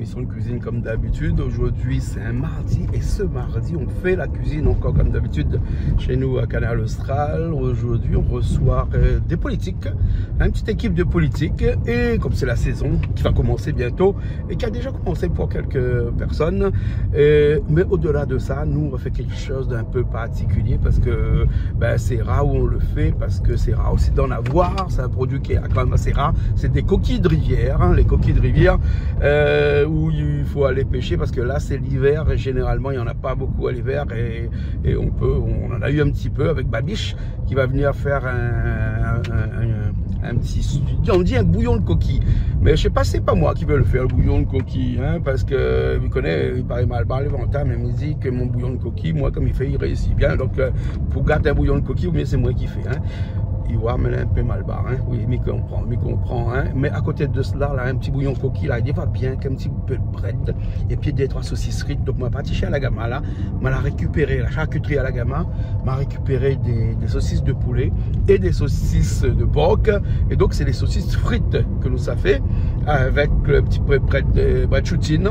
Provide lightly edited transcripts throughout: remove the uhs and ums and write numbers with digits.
émission de cuisine comme d'habitude. Aujourd'hui c'est un mardi et ce mardi on fait la cuisine encore comme d'habitude chez nous à Canal Austral. Aujourd'hui on reçoit des politiques, une petite équipe de politiques, et comme c'est la saison qui va commencer bientôt et qui a déjà commencé pour quelques personnes, mais au-delà de ça, nous on fait quelque chose d'un peu particulier parce que c'est rare où on le fait, parce que c'est rare aussi d'en avoir. C'est un produit qui est quand même assez rare. C'est des coquilles de rivière, hein, les coquilles de rivière où il faut aller pêcher parce que là c'est l'hiver et généralement il n'y en a pas beaucoup à l'hiver, et on en a eu un petit peu avec Babiche qui va venir faire un petit, on dit un bouillon de coquille, mais je sais pas, c'est pas moi qui veux le faire, le bouillon de coquille, hein, parce que il connaît, il paraît mal parler Vanta, mais il me dit que mon bouillon de coquille, moi comme il fait, il réussit bien, donc pour garder un bouillon de coquille, ou bien c'est moi qui fais, hein. Il voit, mais un peu mal barre, hein. Oui, mais comprend, hein. Mais à côté de cela, là, un petit bouillon de coquille, là, il va bien, qu'un petit peu de bread, et puis des 3 saucisses frites. Donc, moi, pâtissier à la Gama, là, m'a récupéré, la charcuterie à la Gama, m'a récupéré des saucisses de poulet et des saucisses de porc. Et donc, c'est des saucisses frites que nous ça fait, avec le petit peu de bread choutine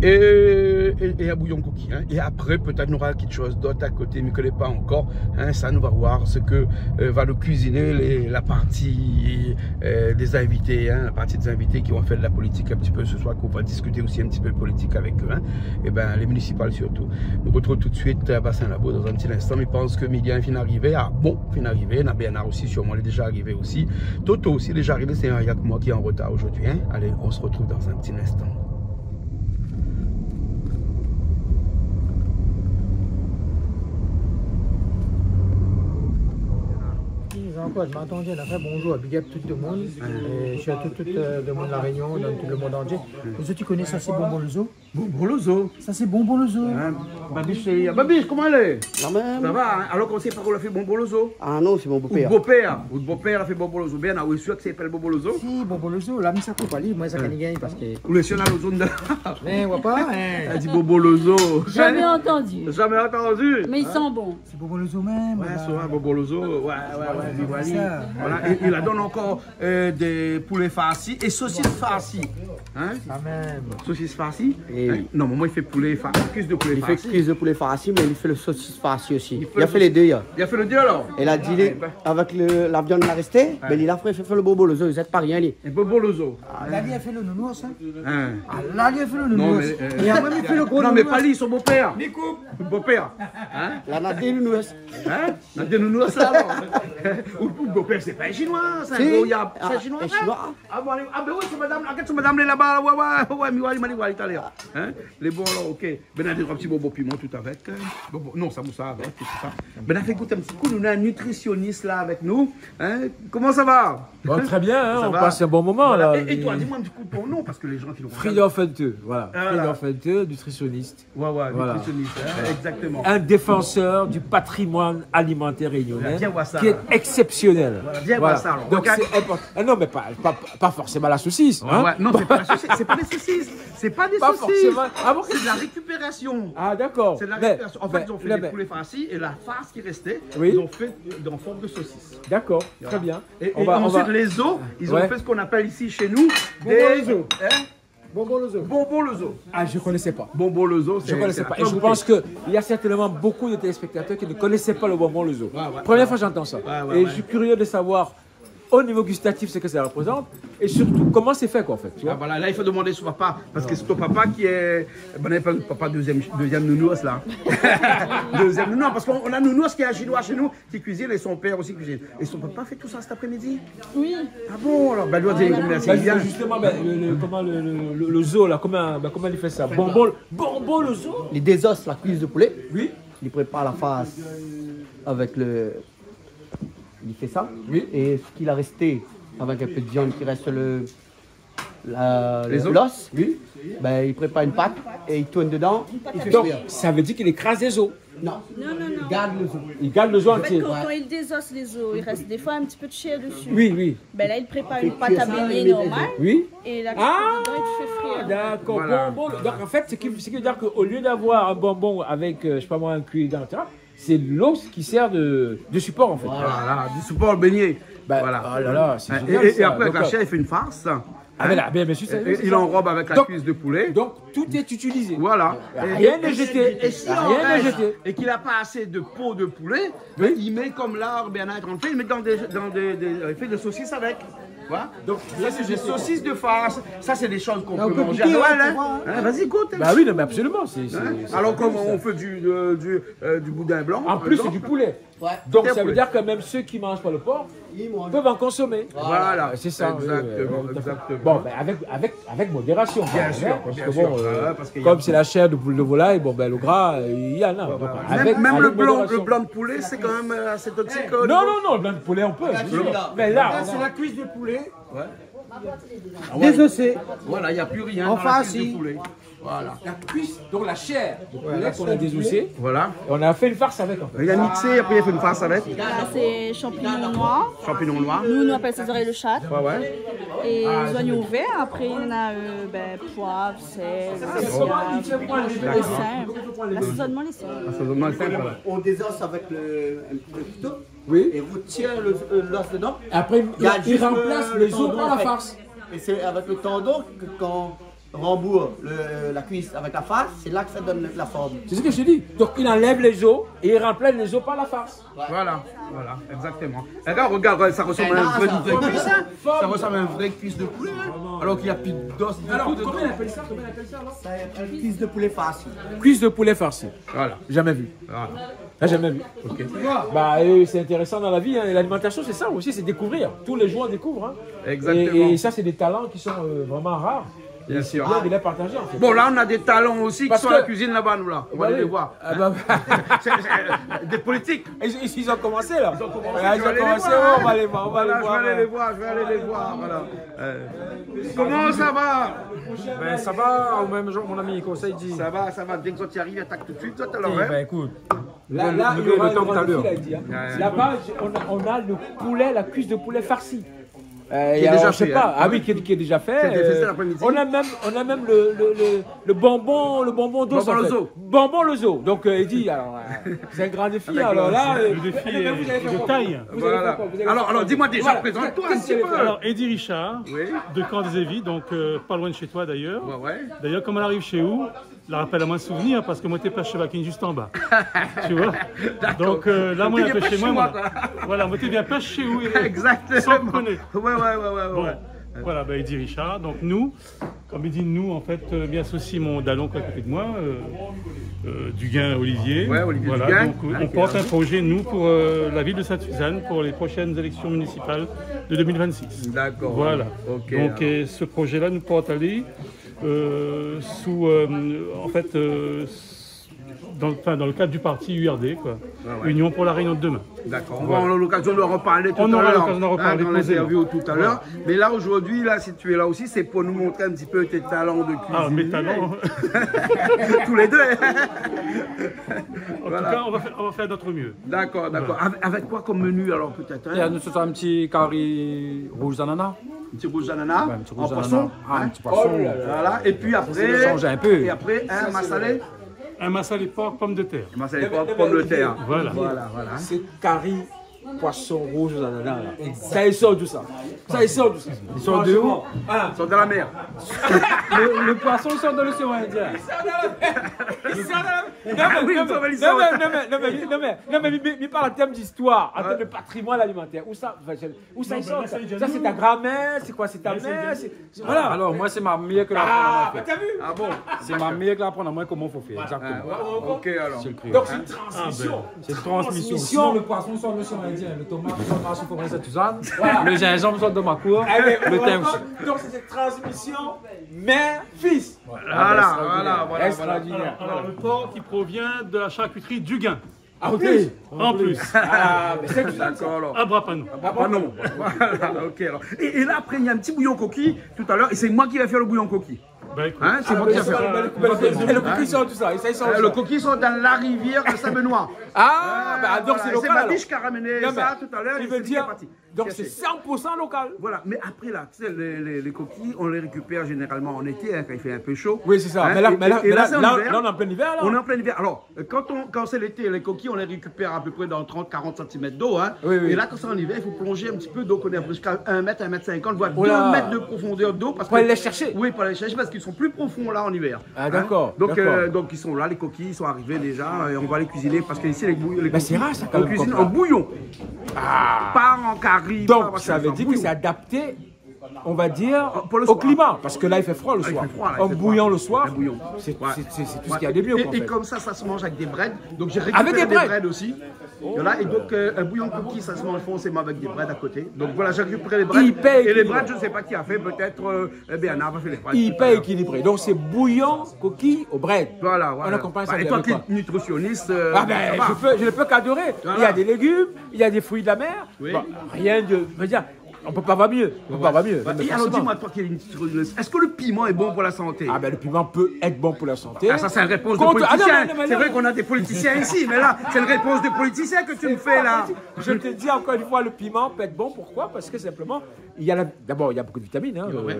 et un bouillon de coquille, hein. Et après, peut-être, on aura quelque chose d'autre à côté, mais je ne connais pas encore, hein. Ça, nous va voir ce que va nous cuisiner la partie des invités, hein, la partie des invités qui vont faire de la politique un petit peu ce soir, qu'on va discuter aussi un petit peu de politique avec eux, hein, et les municipales surtout. Nous retrouvons tout de suite à Bassin Labo dans un petit instant, mais je pense que Miguel fin arrivé, Nabéana aussi sûrement, il est déjà arrivé aussi, Toto aussi déjà arrivé, c'est un yak moi qui est en retard aujourd'hui, hein. Allez, on se retrouve dans un petit instant. Je m'entends, on a fait bonjour à Big Up tout le monde. Je suis à tout le monde de la Réunion, dans tout le monde entier. Vous tu connais ça, c'est Bonbon Lozo? Bonbon Lozo. Ça c'est Bonbon Lozo. Hein, Babiche, comment elle est? La même. Ça va, hein? Alors qu'on sait pas qu'on a fait Bonbon Lozo. Ah non, c'est mon beau-père. Ou beau-père a fait Bonbon Lozo. Bien, oui, sûr que c'est pas Bonbon Lozo. Si, Bonbon Lozo, là, mais ça coupe pas libre, moi ça can gagner parce que. Ou le chien à l'ozone de là. Mais on voit pas, hein. Elle dit Bonbon Lozo. Jamais entendu. Jamais entendu. Mais ils sont bons. C'est Bonbon Lozo même. Ouais, c'est vrai, Bonbon Lozo. Ouais, voilà. Et il a donne encore des poulets farcis et saucisses farcies. Hein? La même. Saucisses farcies? Et hein? Non, mais moi il fait poulet farci, cuisse de poulet il farci. fait cuisse de poulet farci, mais il fait le saucisse farci aussi. Il a fait les deux. Il a fait le deux alors? Il a dit, avec la viande qui a resté, mais il a fait le Bonbon Lozo, vous n'êtes pas rien. Et Bonbon Lozo. Là, il a fait le nounours, hein. Hein? Ah, là, il a fait le Non, nounours. mais, Et après, il fait le gros non, mais pas lui, son beau-père. Nico. Beau-père. Hein? Là, il a des nounours. Hein? On a des nounours là alors. Ou beau-père, c'est pas un chinois, c'est un gros yab. C'est un chinois. Ah bon, ah ben oui, c'est madame, regarde madame là-bas, ouais, il m'a dit tout à l'heure. Hein? Les bons alors, ok. Ben on a des petits bonbons piment tout avec. Non, ça moussa avec, tout ça. Ben on a fait goûter un petit coup, on a un nutritionniste là avec nous. Hein? Comment ça va? Bon, très bien, hein, on va passe un bon moment voilà. là. Et toi, dis-moi un petit coup de ton nom parce que les gens qui l'ont Frida Fenteux, voilà. Voilà. Frida Fenteux, nutritionniste. Ouais, Voilà. nutritionniste, hein? Exactement. Un défenseur du patrimoine alimentaire réunionnais Viens voir ça, qui est là. exceptionnel. Voilà, viens voir ça, alors. Donc Regarde. c'est important. Ah non, mais pas forcément la saucisse. Ouais, Hein? ouais. Non, c'est pas la saucisse, c'est pas des saucisses. C'est pas des Pas saucisses. forcément. Ah bon? C'est de la récupération. Ah d'accord. C'est de la Mais- récupération. En fait, ils ont fait mais- des poulets farcis et la farce qui restait, Oui. ils ont fait en forme de saucisse. D'accord, très bien. Et On va- ensuite, les os, ils ont Ouais. fait ce qu'on appelle ici chez nous les os. Hein? Bonbon Lozo. Bonbon le zoo. Ah, je connaissais pas. Bonbon le zoo, Je ne connaissais pas. Et je pense qu'il y a certainement beaucoup de téléspectateurs qui ne connaissaient pas le bonbon Lozo. Ouais, Première fois que j'entends ça. Ouais, Et je suis curieux de savoir au niveau gustatif ce que ça représente et surtout comment c'est fait quoi en fait. Tu vois? Ah, voilà, là il faut demander son papa, parce que c'est ton papa qui est. Ben, n'est pas le papa deuxième nounours là. Deuxième nounours, parce qu'on a nounours qui est un chinois chez nous, qui cuisine et son père aussi cuisine. Et son papa fait tout ça cet après-midi? Oui. Ah bon, alors, ben, lui, on dit combien c'est bien. Justement, comment le zoo là, comment il fait ça? Bonbon le zoo? Il désosse la cuisse de poulet. Oui. Il prépare la face avec le. Il fait ça. Oui. Et ce qu'il a resté, avec un peu de viande qui reste Les os. l'os, Oui. ben, il prépare une pâte et il tourne dedans. Il fait Donc cuire. ça veut dire qu'il écrase les os. Non, Non. il garde le zoo. Il garde le zoo En fait, entier. quand il désosse les os, il reste des fois un petit peu de chair dessus. Oui. Ben là, il prépare une fait pâte à cuire ça, baigner il met normale. Oui. Et là, Ah, dedans, il te fait frire. d'accord. Voilà. Bonbon. Donc en fait, ce qui veut dire qu'au lieu d'avoir un bonbon avec, je sais pas moi, un cuir dans le terrain, c'est l'os qui sert de support en fait. Voilà, du support beignet. Bah, Voilà. oh là là, c'est Hein, génial, et ça. après, Donc, la chair, il fait une farce. Ah, mais là, bien sûr, c'est Il ça. enrobe avec la Donc- cuisse de poulet. Donc, tout est utilisé. Voilà. Rien n'est jeté. Et si Rien on n'est reste jeté. et qu'il n'a pas assez de peau de poulet, Oui. il met comme l'art bien-être en fait, il met il fait des saucisses avec. Voilà. Donc, Ça, c'est des saucisses de farce. Ça, c'est des choses qu'on on peut peut manger à goûter, Noël. ouais, Hein. pour voir. Hein, vas-y, goûte. Bah oui, non, mais absolument. Alors, comme on fait du boudin blanc. En par plus, c'est exemple. du poulet. Ouais. Donc, Tout à ça veut fait. dire que même ceux qui mangent pas le porc peuvent en consommer. Voilà, C'est ça. Exactement, oui. exactement. Bon, ben avec modération. Bien hein, sûr, parce bien que sûr. bon, Ouais, parce qu'il y a- comme c'est la chair de volaille, bon, ben le gras, il y en a. Donc, Même le modération. blanc de poulet, c'est quand même assez toxique. Non, non, le blanc de poulet, on peut. bien sûr. Mais là, Là, c'est la cuisse de poulet. Ouais. Désossé. Voilà, il n'y a plus rien En dans la cuisse farci. de poulet. Voilà. la cuisse, donc la chair de poulet qu'on a désossée, Voilà. et on a fait une farce avec en fait. Il a mixé, après il a fait une farce avec. Là, c'est champignons noirs. Champignons noirs. Nous, on appelle ça des oreilles de chat. Ouais, ouais. Et les oignons verts. Après, il y en a poivre, sel, les simple. L'assaisonnement, les simples. Assaisonnement simple. On désosse avec le couteau Oui. et retire l'os dedans. Après, Il y a il juste remplace le les os tendon, par en la fait. farce. Et c'est avec le tendon que quand on rembourre la cuisse avec la farce, c'est là que ça donne la forme. C'est ce que je te dis. Donc il enlève les os et il remplace les os par la farce. Voilà, voilà, exactement. Regarde, ça ressemble à un vrai cuisse. Hein. Ça ressemble à un vrai cuisse de poulet. Hein. Alors qu'il n'y a plus d'os. Alors, dedans. comment on appelle ça alors C'est une cuisse de poulet farci. Cuisse de poulet farci. Voilà. Jamais vu. Voilà. Ah, jamais vu. Ok. Bah, c'est intéressant dans la vie. Hein. Et l'alimentation, c'est ça aussi, c'est découvrir. Tous les jours, on découvre. Hein. Exactement. Et ça, c'est des talents qui sont vraiment rares. Bien C'est sûr. bien de les partager en fait. Bon, là, on a des talents aussi qui Parce sont que- à la cuisine là-bas, nous, là. On va aller les voir. Ah, bah, Des politiques. ils ont commencé là. Ils ont commencé, Voilà, je ils vais ont aller les commencé. voir, On va les voir. On va Voilà, les voir. je vais aller les voir, je vais aller les voir. Voilà. Comment ça va? Ben, ça va, au même jour, mon ami conseil dit. Ça va, ça va. Dès que toi tu arrives, attaque tout de suite, toi, t'as Eh l'horaire. ben écoute, Là, le il y aura temps une tout à grande l'heure. file, il dit, hein. Ouais. Là-bas, on a le poulet, la cuisse de poulet farci. Qui est déjà je sais fait, pas. hein. Ah oui, qui est déjà fait. C'était fait cet après-midi. On a même le bonbon d'os. Bonbon en fait. Lozo. Bonbon Lozo. Donc il dit, alors, c'est un grand défi. Alors là, Le défi est de taille. Voilà. Alors, dis-moi déjà, présente-toi un petit peu. Alors, Eddie Richard, Oui. de Camp des Évis, donc pas loin de chez toi d'ailleurs. Ouais, ouais. D'ailleurs, comme elle arrive chez où, la rappelle à moi de souvenir parce que moi, t'es pas chez Vaquin juste en bas. Tu vois. Donc là, moi, T'es elle est bien chez pas moi. chez moi, Voilà, moi, t'es bien pas chez où. Exactement. Sans me connaître. Ouais. Bon, voilà, bah, Eddie Richard. Donc nous, comme il dit nous, en fait, m'y associe mon dallon à côté de moi, Duguin Olivier. Ouais, Olivier voilà, Duguin. donc on porte un projet, nous, pour la ville de Sainte-Suzanne, pour les prochaines élections municipales de 2026. D'accord. Voilà. Ok. Donc alors. et ce projet-là nous porte aller sous, en fait, dans le cadre du parti URD, quoi. ouais. Union pour la Réunion de demain. D'accord. On aura l'occasion de reparler tout à On l'heure. aura l'occasion d'en reparler Dans posément. l'interview tout à l'heure. Mais là, aujourd'hui, là, si tu es là aussi, c'est pour nous montrer un petit peu tes talents de cuisine. Ah, mes talents. Tous les deux. En tout cas, on va faire notre mieux. D'accord. Avec quoi comme menu alors peut-être Il y a nous, ce soir un petit curry rouge d'ananas. Un petit rouge d'ananas Ouais, un petit en rouge poisson. d'ananas. Ah, un petit poisson. Voilà. Et puis après. Changer un peu. Et après, un massalé. Un massalé porc, pomme de terre. Un massalé pomme de terre. Voilà. Voilà. c'est curry poisson rouge aux ananas. Là. Ça, il sort d'où ça? Il sort d'où ça? Ils sont de où? Ah, Ils sont dans la mer. Le poisson sort de l'océan Indien. Non mais parle en termes d'histoire, en termes de patrimoine alimentaire. Où ça il sort ça? Ça c'est ta grand-mère, c'est quoi? C'est ta mère? Voilà. Alors moi c'est ma meilleure que l'apprendre à moi Ah, faire. t'as vu? Ah bon. C'est ma meilleure que l'apprendre à moi comment il faut faire. Exactement. Ok alors. C'est le cri. Donc c'est une transmission. C'est une transmission. Sinon le poisson sort de l'océan Indien, le tomate sort de la soupe au Sainte-Suzanne, le gingembre sort de ma cour, le thym aussi. Donc c'est cette transmission mère-fils. Voilà. Extraordinaire. Alors, le porc qui provient de la charcuterie Duguin. Ah, ok. En plus. Ah, mais c'est tout ça. D'accord alors. À Brapano. Ah non. Voilà, ok alors. Et là après il y a un petit bouillon coquille tout à l'heure et c'est moi qui vais faire le bouillon coquille. Bah écoute. Hein, c'est moi qui vais faire. Et le cookie sort tout ça. Il sort Le coquille sont dans la rivière de Saint-Benoît. Ah, bah donc c'est C'est local. ma alors. biche qui a ramené Non, mais ça tout à l'heure. il et veut c'est lui qui est dire, parti. Donc c'est 100% local. Voilà, mais après là, tu sais, les coquilles, on les récupère généralement en été, hein, quand il fait un peu chaud. Oui, c'est ça. Hein, Mais là, là, on est en plein hiver. Là. On est en plein hiver. Alors, quand c'est l'été, les coquilles, on les récupère à peu près dans 30-40 cm d'eau. Hein. Oui, oui. Et là, quand c'est en hiver, il faut plonger un petit peu d'eau, qu'on est jusqu'à 1 mètre, 1 mètre 50, voire 2 Oula. mètres de profondeur d'eau. Pour aller les chercher. Oui, pour aller les chercher, parce qu'ils sont plus profonds là en hiver. Ah, d'accord. Donc, d'accord. donc, ils sont là, les coquilles, ils sont arrivés déjà, et on va les cuisiner, parce qu'ici, les coquilles, c'est rare, ça, quand on même, cuisine comme en ça. bouillon. Ah. Pas en curry. Donc, pas- ça veut en dire que bouillon. c'est adapté, on va dire, pour le au soir. climat. Parce que là, il fait froid le Ah, il soir. fait froid, là, il En fait bouillant froid. le soir, Un bouillon. c'est Ouais. tout ce Ouais. qu'il y a de mieux. en Et fait. comme ça se mange avec des breads. Donc j'ai Avec récupéré des des breads breads aussi. Voilà, et donc un bouillon de coquille, ça se mange forcément avec des breads à côté. Donc voilà, j'ai récupéré les breads. Hyper Et les équilibré. breads, je ne sais pas qui a fait, peut-être Bernard a fait les breads. Hyper équilibré. Donc, c'est bouillon, coquille au bread. Voilà, voilà. On accompagne ça Et avec toi qui quoi? es nutritionniste, Ah ben, ça va. je ne peux qu'adorer. Voilà. Il y a des légumes, il y a des fruits de la mer. Oui. Bon, rien de... Je veux dire, on ne peut pas avoir mieux. On peut pas avoir mieux. Ouais. Mais Et alors forcément. dis-moi, toi qui es une nutritionniste, est-ce que le piment est bon pour la santé? Ah ben, le piment peut être bon pour la santé. Ah, ça, c'est une réponse de Contre- Ah, non, politicien. non, non, C'est non. vrai qu'on a des politiciens ici, mais là, c'est une réponse de politicien que tu me fais là. Je te dis encore une fois, le piment peut être bon. Pourquoi? Parce que simplement, d'abord, il y a beaucoup de vitamines, hein, Ouais.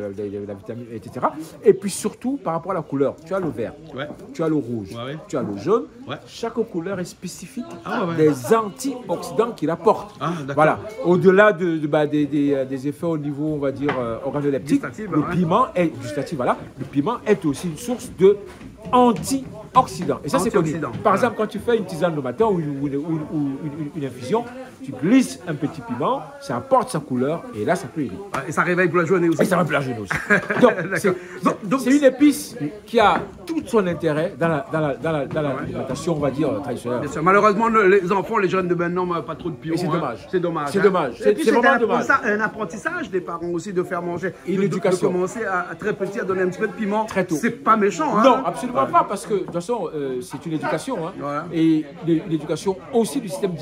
la vitamine, etc. Et puis surtout, par rapport à la couleur, tu as le vert, Ouais. tu as le rouge, Ouais, ouais. tu as le jaune. Ouais. Chaque couleur est spécifique Ah, ouais, ouais. des antioxydants qu'il apporte. Ah, d'accord. Voilà. Au-delà des effets au niveau, on va dire, organoleptique, Gustatif, le ouais. piment est gustatif. Voilà. Le piment est aussi une source de antioxydants. Et ça, c'est connu. Antioxydants, Par voilà. exemple, quand tu fais une tisane le matin ou une infusion, tu glisses un petit piment, ça apporte sa couleur et là, ça peut aider. Ah, et ça réveille pour la journée aussi. Et ça va plaire aussi. Donc, c'est une épice qui a tout son intérêt dans l'alimentation, on va dire, traditionnelle. Bien sûr. Malheureusement, les enfants, les jeunes de maintenant, n'ont pas trop de piment. Et c'est hein. dommage. C'est dommage. C'est hein. dommage. Et puis, C'est vraiment un dommage. un apprentissage des parents aussi de faire manger. Et de l'éducation. commencer à très petit à donner un petit peu de piment. Très tôt. C'est pas méchant. Hein. Non, absolument pas, parce que de toute façon, c'est une éducation. Hein, Voilà. Et l'éducation aussi du système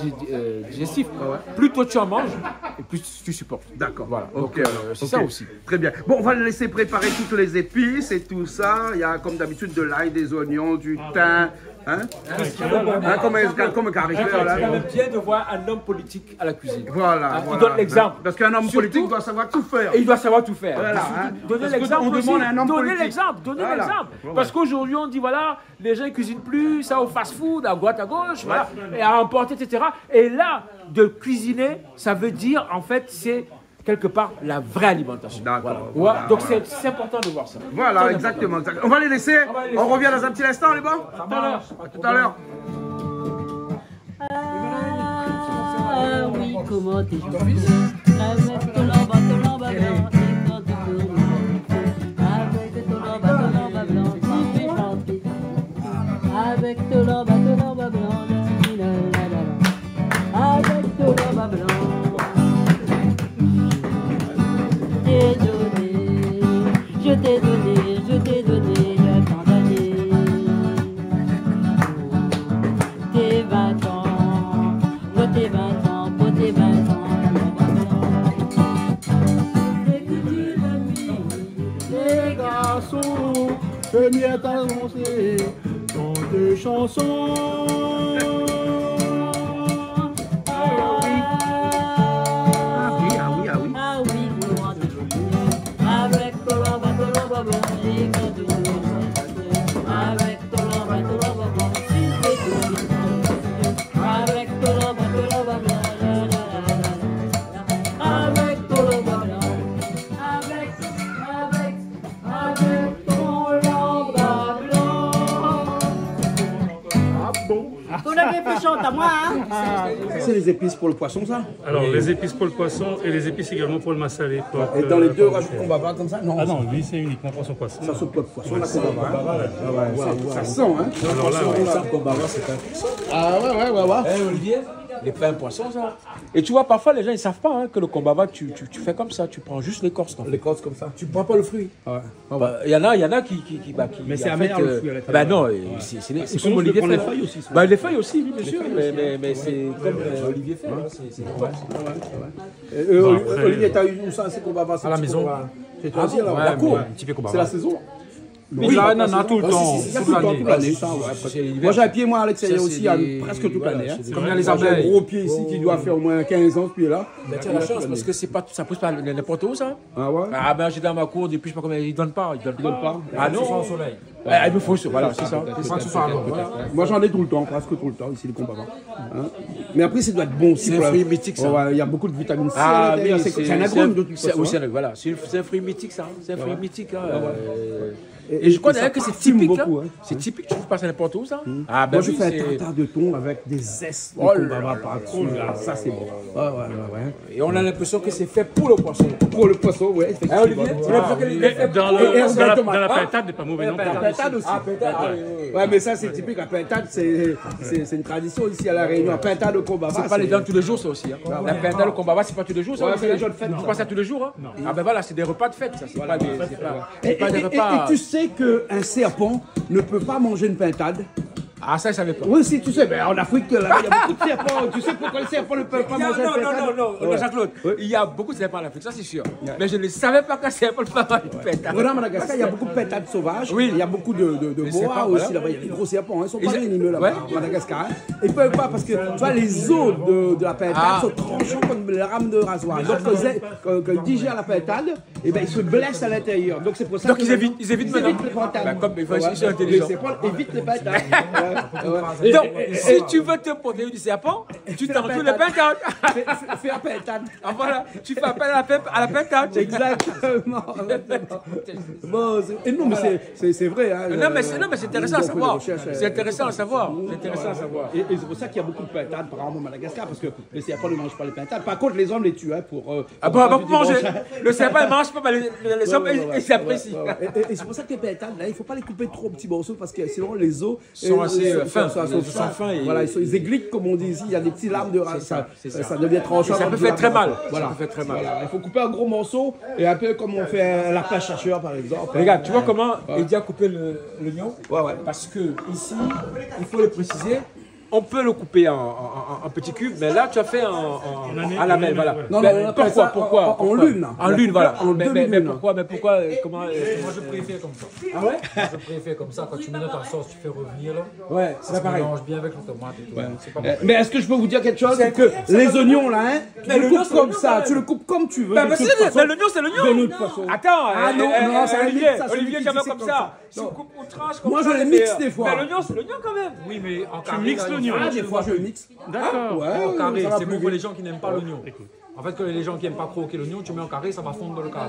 digestif. Ouais. Plus toi tu en manges, et plus tu supportes. D'accord. Voilà. Ok, Donc, alors. c'est Ok. ça aussi. Très bien. Bon, on va le laisser préparer toutes les épices et tout ça. Il y a comme d'habitude de l'ail, des oignons, du thym. Hein? Comme un caractère là. C'est quand même bien de voir un homme politique à la cuisine. Voilà, Ah, il voilà. donne l'exemple. Parce qu'un homme Surtout- politique doit savoir tout faire. Et il doit savoir tout faire. Voilà, Surtout, hein. Donner Parce que l'exemple on aussi. demande à un homme Donner politique. l'exemple. Donner Voilà. l'exemple. Voilà. Parce qu'aujourd'hui, on dit voilà, les gens ne cuisinent plus, ça au fast-food, à droite, à gauche, voilà, et à emporter, etc. Et là, de cuisiner, ça veut dire, en fait, c'est quelque part la vraie alimentation. D'accord, Voilà. voilà, Donc voilà. c'est important de voir ça. Voilà, Très exactement. On va les laisser. On va les laisser. On revient dans un petit instant, les bons. important. Tout à l'heure. À tout à l'heure. Ah oui, comment t'es jolie. Avec ton lamba blanc, et quand tu tournes, avec ton lamba blanc, tu fais chanter. Avec ton lamba blanc, la, la, la, la. Avec ton lamba blanc. Je t'ai donné tant d'années. Tes 20 ans, pour tes 20 ans, pour tes 20 ans. Dès que tu m'as mis, les garçons, je m'y ai annoncé dans deux chansons. Ah oui. Ah oui, ah oui, ah oui. Ah oui, comment t'es jolie. Avec ton lamba blanc, et quand tu tournes, avec ton lamba blanc, tu fais tourner. Avec ton lamba blanc, la, la, la, la. Avec ton lamba blanc, avec ton lamba blanc. Ah bon? Vous l'avez fait chanter à moi, hein? C'est les épices pour le poisson, ça? Alors, les épices pour le poisson et les épices également pour le massalé. Donc, Et dans les deux pour- races qu'on va voir comme ça? Non. Ah non, lui, c'est uniquement pour son poisson. Ça saute pas de poisson, là, qu'on va voir. Hein. Ça sent, hein? Alors là, oui. Ah ouais. Eh, Olivier, les pains poissons, ça. Et tu vois, parfois, les gens, ils savent pas hein, que le kombava, tu fais comme ça, tu prends juste l'écorce. L'écorce comme ça. Tu prends pas le fruit. Il y en a qui Mais c'est en amer, fait, le fruit, à l'intérieur. non, c'est sinon, comme je peux Olivier prendre fait. les feuilles aussi, souvent. Bah, les feuilles aussi, oui, bien sûr. Mais c'est comme Olivier fait. hein, c'est normal. Olivier, t'as eu où ça? C'est qu'on va voir À la maison. C'est toi aussi, alors? Ouais, La cour. un petit peu comme C'est la saison. Mais là, on en a tout le temps. Il y a tout le temps, toute l'année. Ça, ouais. Moi, j'ai un pied, moi, à l'extérieur aussi, il y a presque toute l'année. Comme il y a les J'ai un abeilles. gros pied ici qui doit faire au moins 15 ans, ce pied-là. Mais tu as la chance parce que c'est pas, ça pousse pas n'importe où ça. Ah ouais? Ah ben j'ai dans ma cour depuis je sais pas combien, ils donnent pas. Ils donnent pas. Ah Ce soit non. au soleil. Il me faut, voilà, c'est ça. Il faut que ce soit à l'eau. Voilà. Moi, j'en ai tout le temps, presque tout le temps, ici, le combat. Mais après, ça doit être bon aussi. C'est un fruit mythique, ça. Ouais, il y a beaucoup de vitamine C. Ah à l'intérieur. oui, C'est un agrume de toute c'est façon. aussi voilà, c'est un fruit mythique ça. C'est un fruit mythique. Et Et je crois ça d'ailleurs que c'est fume typique. beaucoup, hein. C'est typique, tu trouves pas ça n'importe où ça. Ah ben Moi, je oui, fais un c'est- tartare de thon avec des zestes de Oh là combava là par-dessus. Ça, c'est bon. Ouais. Et on a l'impression que c'est fait pour le poisson. Pour le poisson, ouais, Hein, Olivier, effectivement. tu as l'impression qu'il est fait Dans pour le poisson. la pintade n'est pas mauvais non plus. La pintade aussi. Ah, peut-être. Ah, oui, oui, oui. Ouais, mais ça, c'est typique. La pintade, c'est une tradition ici à La Réunion. La pintade de combava. C'est pas les dents tous les jours ça aussi. Hein. La pintade, le combat, c'est pas tous les jours ça. Ouais, aussi, c'est les hein. jours de fête. Tu passes ça tous les jours hein. Ah ben voilà, c'est des repas de fête ça. C'est pas des, c'est pas des Et repas. tu sais qu'un serpent ne peut pas manger une pintade. Ah ça je savais pas. Oui, si, tu sais, mais en Afrique, là, il y a beaucoup de serpents. Tu sais pourquoi les serpents ne peuvent pas manger une pintade? Non, Jean-Claude, il y a beaucoup de serpents en Afrique, ça c'est sûr. Mais je ne savais pas qu'un serpent ne peut pas manger une pintade. Voilà, à Madagascar, il y a beaucoup de pintades sauvages. Oui. Il y a beaucoup de serpents, boas voilà. aussi là-bas. Il y a des gros serpents. Ils sont pas j'ai- venimeux là-bas, Ouais. à Madagascar. Ils ne peuvent pas parce que tu vois, les os de la pintade sont tranchants comme les rames de rasoir. Donc, quand ils digèrent la pintade, et ben, ils se blessent à l'intérieur. Donc, c'est pour ça Donc que ils évitent maintenant. les pintades. Bah, comme ils Ouais. sont intelligents. Les serpents évitent les pintades. Ouais. Donc, si tu veux te protéger du serpent, tu t'entoures les pintades. Fais la pintade. Ah voilà, tu fais appel à la pintade. Exactement. Bon, et non, mais c'est vrai. Hein, Non mais c'est intéressant à beaucoup de savoir. recherches, C'est intéressant à savoir. C'est intéressant à savoir. Et c'est pour ça qu'il y a beaucoup de pintades, par exemple, au Madagascar, parce que les serpents ne mangent pas les pintades. Par contre, les hommes les tuent hein, pour. Ah bon, on va pas manger. Le serpent il mange pas, mais les hommes ils s'apprécient. Et c'est pour ça que les pintades, là, il ne faut pas les couper trop en petits morceaux, parce que sinon les os Sont assez fins. Sont fins et voilà, ils égliquent, comme on dit ici. Il y a des petits lames de race. Ça devient tranchant. Ça peut faire très mal. Voilà. Ça peut faire très mal. Voilà. Il faut couper un gros morceau, et un peu comme on fait la pêche chacheur, par exemple. Regarde, tu vois comment il dit à couper l'oignon? Ouais. Parce que ici, il faut le préciser, on peut le couper en petits cubes, mais là tu as fait à la main, voilà. Non, Mais on appelle ça en lune. En lune, voilà. En Mais demi-lune. pourquoi, comment Moi, je préfère comme ça. Ah ouais? Je préfère comme ça. Quand tu mets dans ta sauce, tu fais revenir là. Ouais, c'est Ça pas pareil. mélange bien avec la tomate et tout. C'est pas bon. Mais est-ce que je peux vous dire quelque chose? C'est que les oignons là, hein, tu Mais le l'oignon, coupes c'est comme l'oignon, ça, quand même. tu le coupes comme tu veux. Bah, de mais toute c'est façon. l'oignon, c'est l'oignon. De toute façon. Attends, Ah non, ça Olivier, limite, ça, celui Olivier, qui jamais dit comme c'est ça. comme ça. Tu coupes ou tranches comme Moi, ça. je les c'est mixe meilleur. des fois. Mais l'oignon, c'est l'oignon quand même. Oui, mais en carré. mixes là, l'oignon. Ah, des fois je le mixe. D'accord. Ouais, En carré, ça va c'est plus bon pour vite. les gens qui n'aiment pas l'oignon. En fait, que les gens qui n'aiment pas croquer l'oignon, tu mets en carré, ça va fondre dans le carré.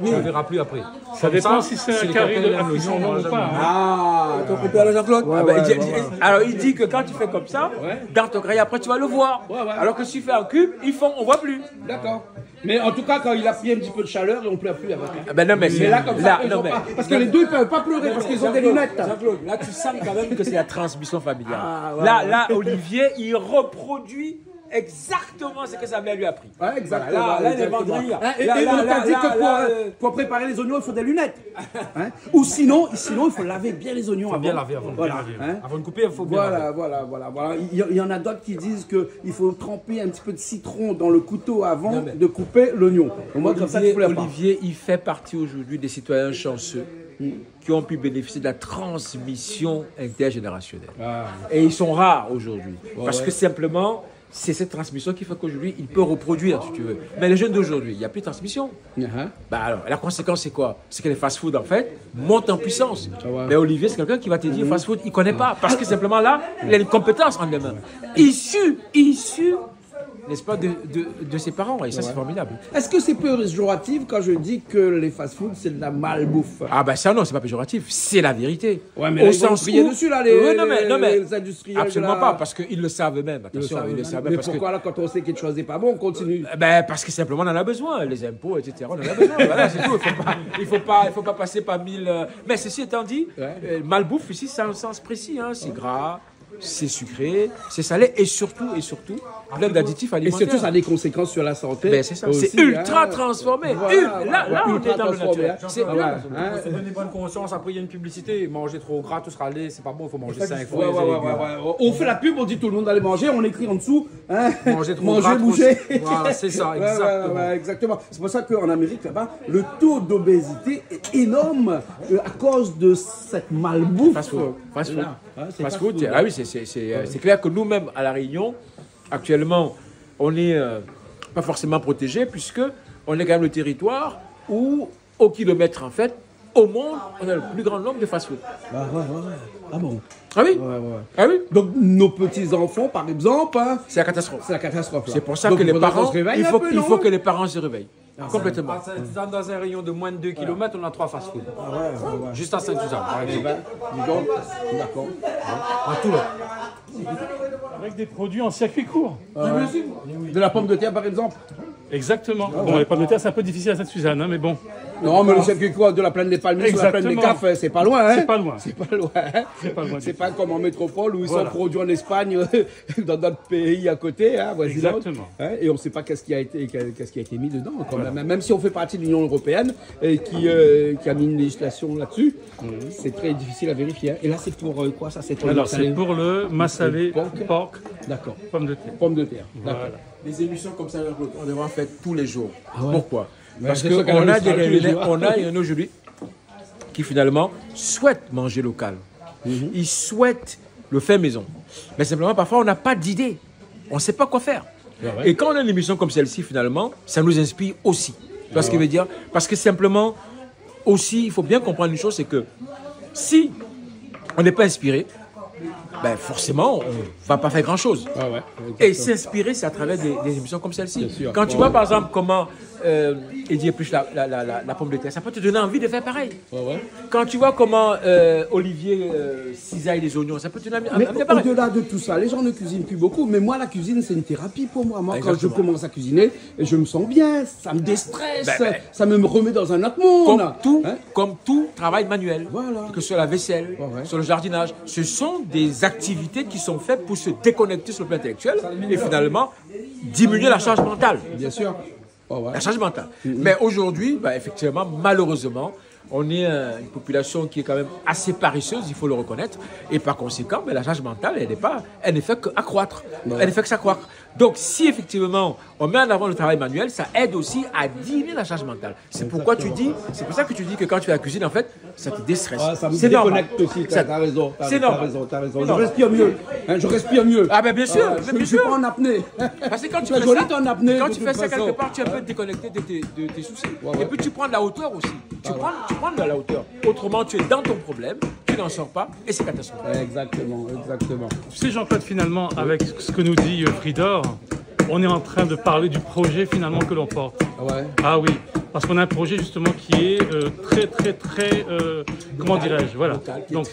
Tu ne le verras plus après. Ça dépend si c'est un carré de l'oignon cuisson non ou pas. hein. Ah, tu as compris alors Jean-Claude? Ah, bah, ouais, alors il dit que quand tu fais comme ça, dans ton carré, après tu vas le voir. Ouais. Alors que si tu fais un cube, ils font, on voit plus. D'accord. Mais en tout cas, quand il a pris un petit peu de chaleur, on ne pleure plus avec. Ah ben non mais c'est Mais là, comme ça, ils non, ont mais- pas. Parce que les deux, ils ne peuvent pas pleurer parce qu'ils ont des lunettes. Jean-Claude, là tu sens quand même que c'est la transmission familiale. Ah, ouais, là, Olivier, il reproduit exactement ce que sa mère lui a appris. Ouais, exactement. Voilà, là, il est exactement. vendu rire. Hein, Et Là, on t'a là, dit là, que là, pour préparer les oignons, il faut des lunettes. Hein. Ou sinon, il faut laver bien les oignons avant. Bien laver avant. Voilà. Hein. Avant de couper, il faut bien laver. Voilà. Il y en a d'autres qui disent qu'il faut tremper un petit peu de citron dans le couteau avant de couper l'oignon. Au moins, comme ça, tu ne pleures pas. Olivier, il fait partie aujourd'hui des citoyens chanceux qui ont pu bénéficier de la transmission intergénérationnelle. Et ils sont rares aujourd'hui. Parce que simplement, c'est cette transmission qui fait qu'aujourd'hui, il peut reproduire, si tu veux. Mais les jeunes d'aujourd'hui, il n'y a plus de transmission. Bah alors, la conséquence, c'est quoi? C'est que les fast-food, en fait, montent en puissance. Mais Olivier, c'est quelqu'un qui va te dire, fast-food, il ne connaît pas. Parce que simplement là, il a une compétence en les mains. Issu, n'est-ce pas, de ses parents. Et ça, c'est formidable. Est-ce que c'est péjoratif quand je dis que les fast-foods, c'est de la malbouffe? Ah ben ça non, c'est pas péjoratif, c'est la vérité. Ouais, mais là, ils vont crier dessus, là, les industriels. Absolument de la- pas, parce qu'ils le savent eux-mêmes. Attention, ils le savent Mais parce que... pourquoi, là, quand on sait quelque chose n'est pas bon, on continue? Ben, parce que simplement on en a besoin, les impôts, etc. On en a besoin, voilà, c'est tout. Il faut pas passer par 1000... Mais ceci étant dit, malbouffe ici, c'est un sens précis, hein. C'est gras, c'est sucré, c'est salé et surtout, plein d'additifs Et alimentaires. surtout, ça a des conséquences sur la santé. Ben, c'est ça, aussi, c'est ultra hein. transformé. Voilà, Là, on ultra est dans le transformé. naturel. C'est Ah bien. ouais, hein. On s'est donné bonne conscience, après il y a une publicité, manger trop gras, tout sera laid, c'est pas bon, il faut manger 5 Ouais, fois. On fait la pub, on dit tout le monde d'aller manger, on écrit en dessous, hein, Manger trop gras, trop- bouger. Voilà, c'est ça, exactement. Exactement. C'est pour ça qu'en Amérique, là-bas, le taux d'obésité est énorme à cause de cette malbouffe. Fast food. Fast food. Voilà, c'est Fast food. Ah oui, c'est clair que nous-mêmes, à La Réunion, actuellement, on n'est pas forcément protégé puisque on est quand même le territoire où, au kilomètre en fait, au monde, on a le plus grand nombre de fast-food. Ouais. Ah bon? Ah oui? Ouais. Ah oui? Donc nos petits-enfants, par exemple, hein, C'est la catastrophe. c'est la catastrophe. Là. C'est pour ça Donc, que les faudra qu'on parents, se réveille il un faut, peu, il non? faut que les parents se réveillent. Complètement. Dans un rayon de moins de 2 km, on a 3 fast-food. Ouais. Juste à Saint-Suzanne, par Eh exemple. ben, dis donc, d'accord. En tout là. Avec des produits en circuit court. De la pomme de terre, par exemple. Exactement. Bon, les pommes de terre, c'est un peu difficile à Sainte-Suzanne, hein, mais bon. Non, mais le circuit quoi, de la plaine des Palmiers sur la plaine des Exactement. Cafes, c'est pas loin, hein? C'est pas loin. C'est pas loin, hein? C'est pas loin. C'est pas comme en métropole où ils Voilà. sont produits en Espagne, dans notre pays à côté, hein, voisinage. Exactement. Hein, et on ne sait pas qu'est-ce qui a été mis dedans. Quand même si on fait partie de l'Union européenne et qui a mis une législation là-dessus, c'est très difficile à vérifier. Hein. Et là, c'est pour quoi ça? C'est pour Alors, le c'est pour le massalé porc, D'accord. pommes de terre. Pomme de terre. D'accord. Voilà. Les émissions comme ça, on devrait en faire tous les jours. Pourquoi? Ouais, Parce c'est sûr qu'elle qu'on a a le stress tous les jours. on a aujourd'hui qui finalement souhaitent manger local. Ils souhaitent le faire maison. Mais simplement, parfois, on n'a pas d'idée. On ne sait pas quoi faire. Et quand on a une émission comme celle-ci, finalement, ça nous inspire aussi. Tu vois ce qu'il veut dire? Parce que simplement, aussi, il faut bien comprendre une chose, c'est que si on n'est pas inspiré, ben forcément, on ne va pas faire grand-chose. Et s'inspirer, c'est à travers des émissions comme celle-ci. sûr. Quand tu vois, par exemple, comment Eddie épluche la pomme de terre, ça peut te donner envie de faire pareil. Quand tu vois comment Olivier cisaille les oignons, ça peut te donner envie Mais de faire pareil. au-delà de tout ça, les gens ne cuisinent plus beaucoup, mais moi, la cuisine, c'est une thérapie pour moi. Moi, quand je Exactement. commence à cuisiner, je me sens bien, ça me déstresse, Ben. ça me remet dans un autre monde. Comme tout travail manuel, Voilà. que ce soit la vaisselle, Ouais. sur le jardinage, ce sont des activités qui sont faites pour se déconnecter sur le plan intellectuel et finalement diminuer la charge mentale. Bien sûr. La charge mentale. Mais aujourd'hui, bah, effectivement, malheureusement, on est une population qui est quand même assez paresseuse, il faut le reconnaître. Et par conséquent, mais la charge mentale, elle ne fait qu'accroître. Elle ne fait que s'accroître. Donc, si effectivement, on met en avant le travail manuel, ça aide aussi à diminuer la charge mentale. C'est pourquoi tu dis, c'est pour ça que tu dis que quand tu fais la cuisine, en fait, ça te déstresse. Ça me C'est normal. déconnecte aussi, Ça- t'as raison. C'est normal. T'as raison. C'est Je normal. respire mieux. Je respire mieux. Ah ben bien sûr, Je bien ne suis sûr. pas en apnée. Parce que quand tu Mais fais je ça, l'ai en apnée, quand de tu toute fais ça quelque façon. part, tu es un peu déconnecté de tes soucis. Ouais. Et puis tu prends de la hauteur aussi. Tu prends de la hauteur. Autrement, tu es dans ton problème, tu n'en sors pas et c'est catastrophique. Exactement. Tu sais, Jean-Claude, finalement, avec ce que nous dit Fridor, on est en train de parler du projet finalement que l'on porte. Ah oui, parce qu'on a un projet justement qui est très, comment dirais-je, voilà, donc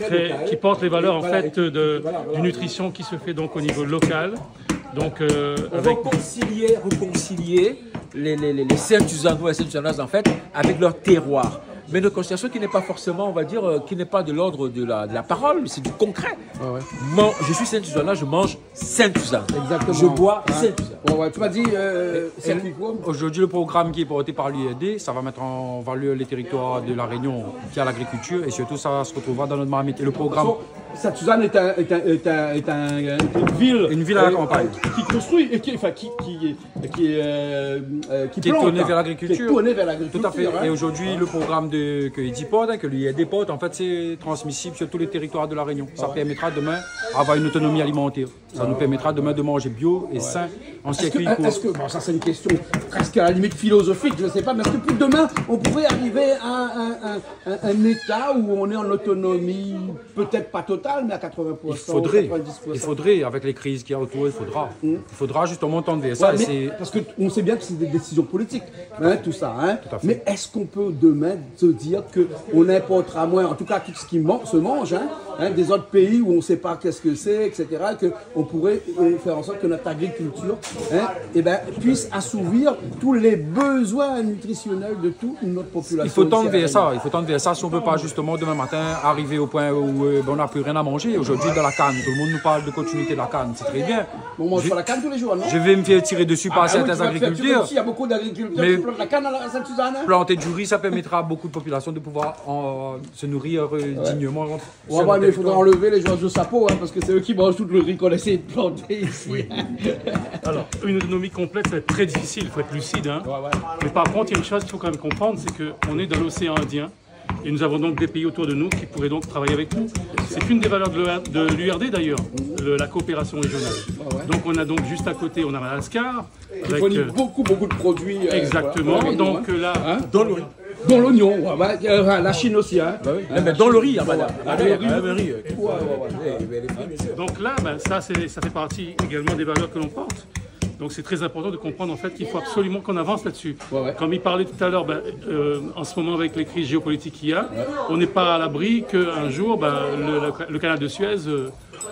qui porte les valeurs en fait de nutrition qui se fait donc au niveau local. Donc avec Réconcilier les Saint-Suzannois et Saint-Suzannaises en fait avec leur terroir. Mais une considération qui n'est pas forcément, on va dire, qui n'est pas de l'ordre de la parole, c'est du concret. Je suis Saint-Suzannois, je mange Saint-Suzanne. Exactement. Je bois Saint-Suzanne. Tu m'as dit, circuit quoi? Aujourd'hui, le programme qui est porté par l'UED, ça va mettre en valeur les territoires de La Réunion via l'agriculture et surtout ça se retrouvera dans notre marmite. Et le programme, Sainte-Suzanne est une ville. Une ville à la campagne. Qui construit et qui plante. qui est tourné vers l'agriculture. Qui est tourné vers l'agriculture. Tout à fait. hein. Et aujourd'hui, le programme que Eddie porte, que l'UED porte, en fait, c'est transmissible sur tous les territoires de La Réunion. Ça permettra demain d'avoir une autonomie alimentaire. Ça nous permettra demain de manger bio et sain en circuit court. Est-ce que, bon, ça c'est une question presque à la limite philosophique, je ne sais pas, mais est-ce que pour demain, on pourrait arriver à un état où on est en autonomie, peut-être pas totale, mais à 80%, Il faudrait, avec les crises qu'il y a autour, il faudra juste un montant de VSA. Ouais, mais parce qu'on sait bien que c'est des décisions politiques, hein, tout ça. Hein. Tout à fait. Mais est-ce qu'on peut demain se dire qu'on importera moins, en tout cas tout ce qui se mange, hein, des autres pays où on ne sait pas qu'est-ce que c'est, etc., qu'on pourrait faire en sorte que notre agriculture puisse assouvir tous les besoins nutritionnels de toute notre population. Il faut tendre vers ça. Il faut tendre vers ça si on ne veut pas justement demain matin arriver au point où on n'a plus rien à manger. Aujourd'hui, dans la canne, tout le monde nous parle de continuité de la canne. C'est très bien. On mange pas la canne tous les jours, non? Je vais me faire tirer dessus par certains agriculteurs. Il y a beaucoup d'agriculteurs qui plantent la canne à Sainte-Suzanne. Planter du riz, ça permettra à beaucoup de populations de pouvoir se nourrir dignement. Ouais, mais il faudra enlever les joueurs de sapot, parce que c'est eux qui mangent tout le riz qu'on essaie de planter ici. Oui. Alors, une autonomie complète, ça va être très difficile, il faut être lucide. Hein. Mais par contre, il y a une chose qu'il faut quand même comprendre, c'est qu'on est dans l'océan Indien. Et nous avons donc des pays autour de nous qui pourraient donc travailler avec nous. C'est une des valeurs de l'URD d'ailleurs, la coopération régionale. Donc on a donc juste à côté, on a Madagascar. Avec beaucoup de produits. Exactement, donc là... Dans le riz. Dans l'oignon, la Chine aussi. Hein. Bah oui. Mais dans le riz, donc là, ça fait partie également des valeurs que l'on porte. Donc c'est très important de comprendre en fait qu'il faut absolument qu'on avance là-dessus. Comme il parlait tout à l'heure, en ce moment avec les crises géopolitiques qu'il y a, on n'est pas à l'abri qu'un jour le canal de Suez,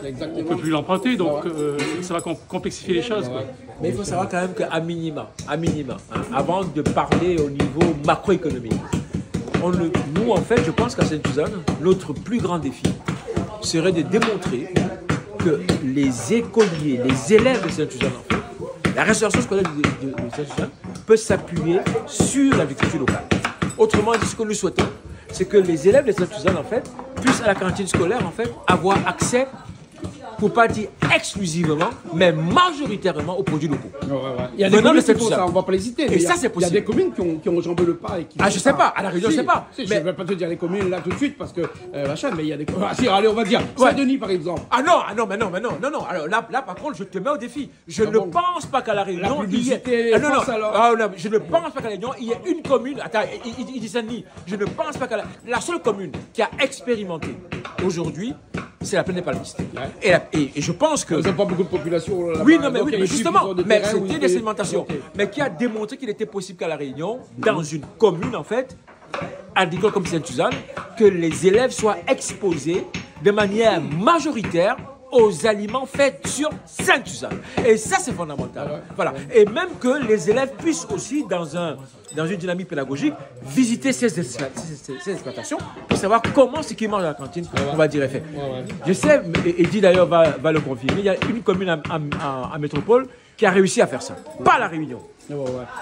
on ne peut plus l'emprunter, donc ça va complexifier les choses. Quoi. Mais il faut savoir quand même qu'à minima, avant de parler au niveau macroéconomique, nous en fait, je pense qu'à Sainte-Suzanne, notre plus grand défi serait de démontrer que les écoliers, les élèves de Sainte-Suzanne en fait, la restauration scolaire de Sainte-Suzanne peut s'appuyer sur l'agriculture locale. Autrement dit, ce que nous souhaitons, c'est que les élèves de Sainte-Suzanne, en fait, puissent à la cantine scolaire, en fait, avoir accès, pour ne pas dire exclusivement, mais majoritairement aux produits locaux. Il y a des communes qui font ça, on ne va pas les citer. Et ça, c'est possible. Il y a des communes qui ont jambé le pas et qui... je sais pas, à la Réunion, je sais pas. Je ne vais pas te dire les communes là tout de suite parce que mais il y a des communes. Allez, on va dire Saint-Denis par exemple. Non. Alors là, par contre, je te mets au défi. Je ne pense pas qu'à la Réunion, il y ait... je ne pense pas qu'à la Réunion, il y ait une commune... Attends, il dit Saint-Denis. Je ne pense pas qu'à la seule commune qui a expérimenté aujourd'hui, c'est la plaine des Palmistes. Et je pense que... Vous n'avez pas beaucoup de population là-bas. Oui, mais justement, mais c'était des sédimentations. Mais qui a démontré qu'il était possible qu'à La Réunion, dans une commune en fait, agricole comme Sainte-Suzanne, que les élèves soient exposés de manière majoritaire aux aliments faits sur Sainte-Suzanne. Et ça, c'est fondamental. Voilà. Et même que les élèves puissent aussi, dans une dynamique pédagogique, visiter ces exploitations pour savoir comment ce qu'ils mangent à la cantine, on va dire, est fait. Je sais, et Eddie d'ailleurs va le confirmer, il y a une commune en métropole qui a réussi à faire ça. Pas La Réunion.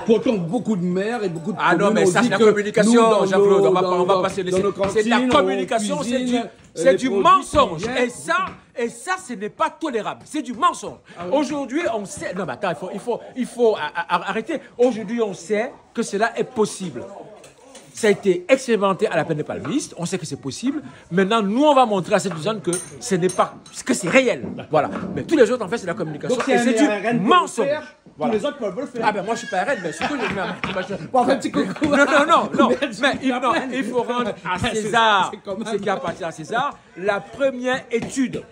Pourtant, beaucoup de maires et beaucoup de communes non, mais ça, c'est la communication, Jean-Claude. On va passer de c'est de la communication, c'est du mensonge. Et ça, ce n'est pas tolérable. C'est du mensonge. Aujourd'hui, on sait... Non, mais attends, il faut arrêter. Aujourd'hui, on sait que cela est possible. Ça a été expérimenté à la plaine des Palmistes. On sait que c'est possible. Maintenant, nous, on va montrer à Sainte-Suzanne que ce n'est pas... que c'est réel. Voilà. Mais tous les autres, en fait, c'est la communication. Donc, et c'est du mensonge. Voilà. Tous les autres peuvent le faire. Moi, je suis pas RN, mais surtout... Bon, un petit coucou. Non. Mais il faut rendre à César ce qui appartient à César. La première étude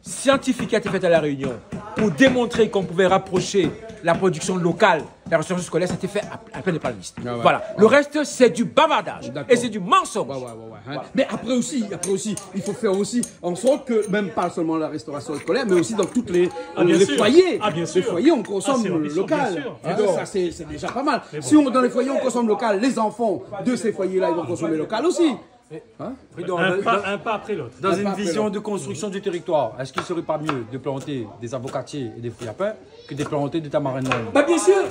scientifique qui a été faite à La Réunion pour démontrer qu'on pouvait rapprocher la production locale, la restauration scolaire, c'était fait à la plaine des Palmistes. Voilà. Le reste, c'est du bavardage. Et c'est du mensonge. Voilà. Mais après aussi, il faut faire aussi en sorte que, même pas seulement la restauration scolaire, mais aussi dans toutes les foyers. Les foyers, on consomme local. Ça, c'est déjà pas mal. Si dans les foyers, on consomme local, les enfants de ces foyers-là, ils vont consommer local aussi. Un pas après l'autre. Dans une vision de construction du territoire, est-ce qu'il ne serait pas mieux de planter des avocatiers et des fruits à pain que de planter des tamarins? Bien sûr.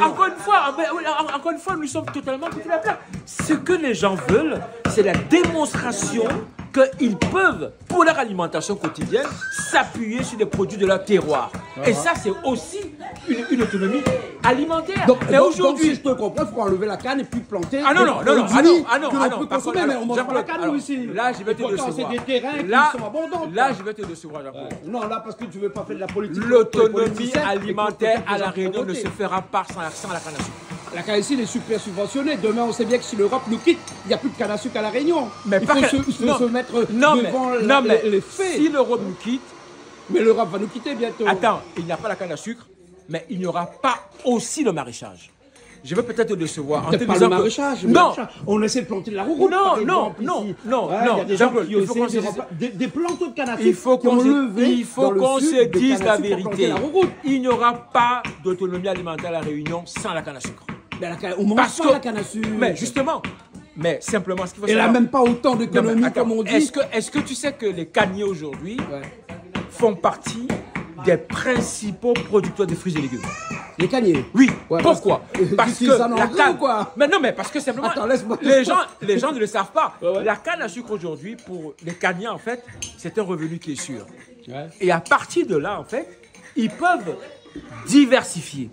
Encore une fois, nous sommes totalement contre la plaque. Ce que les gens veulent, c'est la démonstration qu'ils peuvent, pour leur alimentation quotidienne, s'appuyer sur des produits de leur terroir. Et ça, c'est aussi une autonomie alimentaire. Mais aujourd'hui, si je te comprends, il faut enlever la canne et puis planter. Non. Mais on mange pas la canne ici. Là, je vais te décevoir. C'est des terrains qui sont abondants. Là, je vais te décevoir, Jean-Paul. Non, là, parce que tu veux pas faire de la politique. L'autonomie alimentaire à La Réunion ne se fera pas sans la canne à sucre. La canne ici, elle est super subventionnée. Demain, on sait bien que si l'Europe nous quitte, il n'y a plus de canne à sucre à La Réunion. Mais il faut se mettre devant les faits. Si l'Europe nous quitte... Mais l'Europe va nous quitter bientôt. Attends, il n'y a pas la canne à sucre, mais il n'y aura pas aussi le maraîchage. je vais peut-être te décevoir en te Peut-être pas disant le que... maraîchage. Non, On essaie de planter de la rouroute. Non, par non, exemple, non, ici. non, Ouais, non, il y a des gens Jean-Claude, qui il faut essaient qu'on se de dise- des planteaux de canne à il sucre faut qui ont qu'on se, levé il faut dans le qu'on sud se des dise cannes la à sucre pour planter vérité. la rouroute. Il n'y aura pas d'autonomie alimentaire à la Réunion sans la canne à sucre. Mais on mange Parce pas que- la canne à sucre. Mais justement, mais simplement ce qu'il faut Elle n'a savoir. même pas autant Non, mais d'économie attends, comme on dit. Est-ce que tu sais que les canniers aujourd'hui font partie des principaux producteurs de fruits et légumes? Les canniers. Oui. Ouais, Pourquoi? Parce que ça en la gros, canne. quoi. Mais non, mais parce que simplement. Attends, laisse-moi- les gens ne le savent pas. Ouais. La canne à sucre aujourd'hui, pour les canniers, en fait, c'est un revenu qui est sûr. Ouais. Et à partir de là, en fait, ils peuvent diversifier.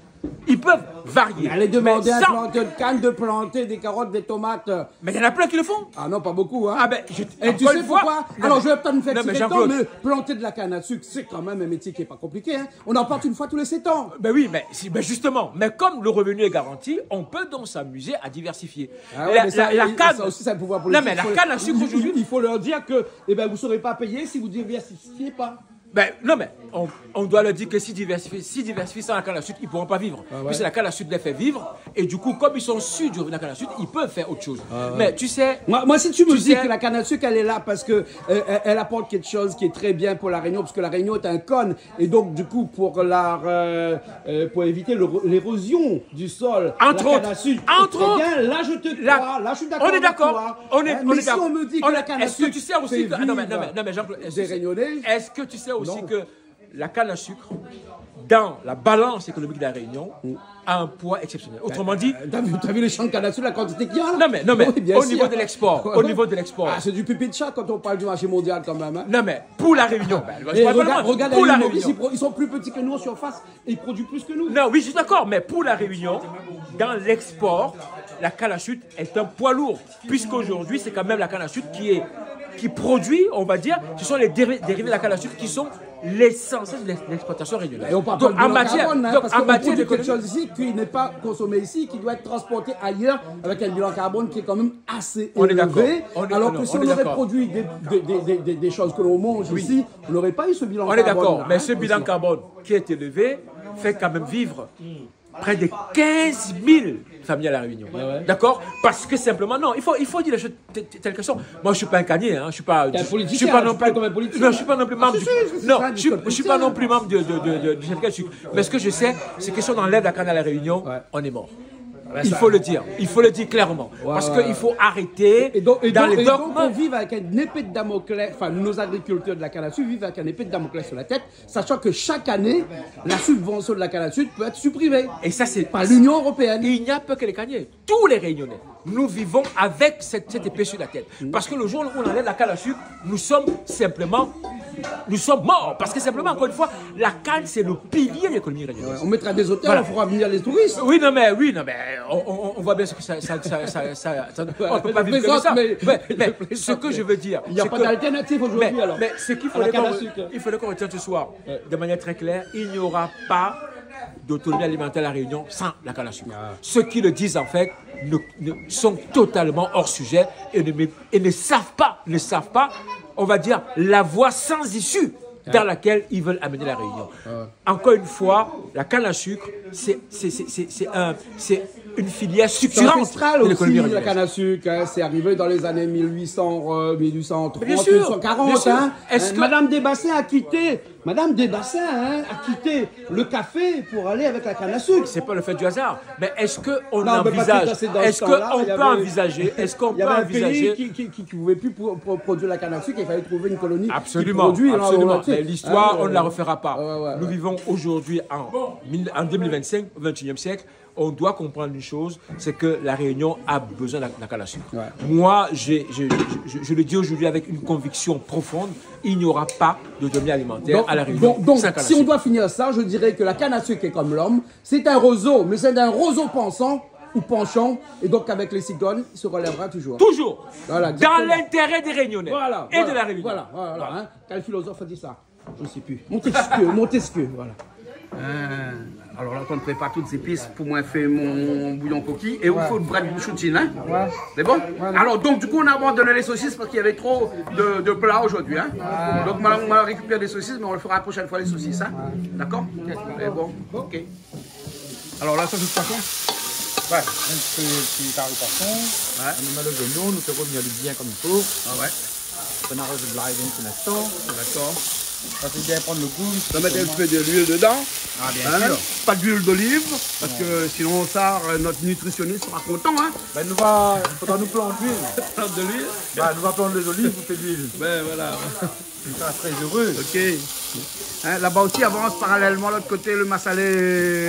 Ils peuvent varier. Allez demander à un sans- planteur de canne de planter des carottes, des tomates. Mais il y en a plein qui le font. Ah non, pas beaucoup, hein. Ah ben, Et tu encore sais une fois- pourquoi? Non, Alors, mais- je vais peut-être me faire Non, mais tirer temps, Jean-Claude. mais planter de la canne à sucre, c'est quand même un métier qui n'est pas compliqué, hein. On en plante une fois tous les 7 ans. Ben oui, mais, ben justement, mais comme le revenu est garanti, on peut donc s'amuser à diversifier. Ah ouais, mais ça canne, aussi, c'est un pouvoir politique. Non, mais la Il faut- canne à sucre aujourd'hui. Il faut leur dire que eh ben, vous ne serez pas payé si vous ne diversifiez pas. Ben, non, mais on doit leur dire que si diversifient sans la canne à sucre, ils ne pourront pas vivre. Puisque la canne à sucre les fait vivre. Et du coup, comme ils sont sûrs du revenu de la canne à sucre, ils peuvent faire autre chose. Mais tu sais. Moi, si tu me dis sais- que la canne à sucre, elle est là parce que elle apporte quelque chose qui est très bien pour la Réunion, parce que la Réunion est un cône, et donc du coup pour pour éviter l'érosion du sol, Entre la canne autres. à sucre, Entre très autres. bien, là je te crois, là je suis d'accord. On est avec d'accord. toi. On est, Hein, on mais est si d'accord. on me dit que la canne à Est-ce que sucre tu sais aussi fait que. Non, mais vivre Jean-Claude, des Réunionnais. est-ce que tu sais aussi Non. que la canne à sucre, dans la balance économique de la Réunion, a un poids exceptionnel? Autrement dit. T'as vu les champs de canne à sucre, la quantité qu'il y a là? Non mais Oui, bien au sûr. niveau de l'export, Ouais, au ouais. niveau de l'export. Ah, c'est du pipi de chat quand on parle du marché mondial quand même. Hein. Non mais pour la Réunion, je Et parle pas de moi, regarde pour la l'île Maurice, Réunion. ils sont plus petits que nous en surface et ils produisent plus que nous. Non, oui, je suis d'accord, mais pour la Réunion, dans l'export, la canne à sucre est un poids lourd, puisqu'aujourd'hui, c'est quand même la canne à sucre qui produit, on va dire, ce sont les dérivés de la canne à sucre qui sont l'essentiel de l'exploitation régionale. Et on parle Donc, pas en de matière, carbone, hein, donc, parce en qu'on matière produit quelque d'économie. chose ici qui n'est pas consommé ici, qui doit être transporté ailleurs avec un bilan carbone qui est quand même assez On est d'accord. élevé. Alors que non, si on on est aurait d'accord. produit des choses que l'on mange ici, on n'aurait pas eu ce bilan On carbone. est d'accord, là, mais hein, ce bilan aussi. carbone qui est élevé fait quand même vivre près de 15 000 familles à la Réunion. D'accord? Parce que simplement, non, il faut dire les choses telles qu'elles sont. Moi, je ne suis pas un canier, hein, je suis pas. T'es un Je suis politicien, pas tu non parles plus. comme un politicien. Non, je suis pas non plus membre du. c'est Non, ça, je du suis pas non plus membre du syndicat de sucre. Mais ce que je sais, c'est que si on enlève la canne à la Réunion, on est mort. Il faut le dire clairement. Parce qu'il faut arrêter dans les donc, on dogmes. vit avec une épée de Damoclès, enfin nos agriculteurs de la canne à sucre vivent avec une épée de Damoclès sur la tête, sachant que chaque année, la subvention de la canne à sucre peut être supprimée Et ça, c'est par l'Union européenne. Il n'y a pas que les Caniers. Tous les Réunionnais, nous vivons avec cette épée sur la tête. Parce que le jour où on enlève la canne à sucre, nous sommes morts. Parce que simplement, encore une fois, la canne, c'est le pilier de l'économie réunionnaise. On mettra des hôtels, Voilà. on fera venir les touristes. Oui, non, mais on voit bien ce que ça on ne peut pas vivre comme ça. Mais ce que je veux dire, Il n'y a c'est pas que- d'alternative aujourd'hui alors. mais ce qu'il À la fallait canne à qu'on sucre. il fallait qu'on retienne ce soir, de manière très claire, il n'y aura pas d'autonomie alimentaire à la Réunion sans la canne à sucre. Ceux qui le disent en fait sont totalement hors sujet et ne savent pas, on va dire, la voie sans issue dans laquelle ils veulent amener la Réunion. Encore une fois, la canne à sucre, c'est une filière C'est structurante ancestral de aussi, l'économie la réunionnaise. canne à sucre. Hein. C'est arrivé dans les années 1830, Bien sûr, 1840. bien sûr. Hein. Est-ce que- Madame Desbassins a quitté le café pour aller avec la canne à sucre. C'est pas le fait du hasard, mais est-ce qu'on Non, mais parce que envisage, ça, c'est dans ce est-ce temps-là, qu'on il y peut avait- envisager, est-ce qu'on Il y peut avait un envisager pays qui ne pouvait plus produire la canne à sucre, il fallait trouver une colonie Absolument, qui produit. là, absolument. on a- Mais l'histoire, Ah, on ne la refera pas. ouais. Nous vivons aujourd'hui en 2025, au XXIe siècle. On doit comprendre une chose, c'est que la Réunion a besoin de la canne à sucre. Ouais. Moi, je le dis aujourd'hui avec une conviction profonde, il n'y aura pas d'autonomie alimentaire à la Réunion Donc, sans canne à si on sucre. doit finir ça, je dirais que la canne à sucre est comme l'homme. C'est un roseau, mais c'est un roseau pensant ou penchant. Et donc, avec les cigognes, il se relèvera toujours. Toujours Voilà, dans exactement. l'intérêt des Réunionnais et de la Réunion. Voilà. Hein. Quel philosophe a dit ça? Je ne sais plus. Montesquieu, voilà. Alors là, on prépare toutes ces pistes pour moi faire mon bouillon coquille. Et il faut de bras de bouchoutine, hein? C'est bon? Alors, donc, du coup, on a abandonné les saucisses parce qu'il y avait trop de plats aujourd'hui, hein? Donc, on va récupérer des saucisses, mais on le fera la prochaine fois, les saucisses, hein? D'accord? C'est bon? Ok. Alors là, ça, de toute façon, Ouais, un petit carré poisson. Ouais. On met les oignons, nous faisons revenir bien comme il faut. Ah ouais. On arrose de l'ail un instant. D'accord. Ça fait bien prendre le goût. On va mettre un peu d'huile dedans. Ah bien sûr. Pas d'huile d'olive, parce que sinon ça, notre nutritionniste sera content. Hein. Ben, il faudra nous prendre d'huile. De l'huile. Ben, nous va prendre les olives, vous faites de l'huile. Ben voilà. Il sera très heureux. Ok. Hein, là-bas aussi avance parallèlement l'autre côté le massalé.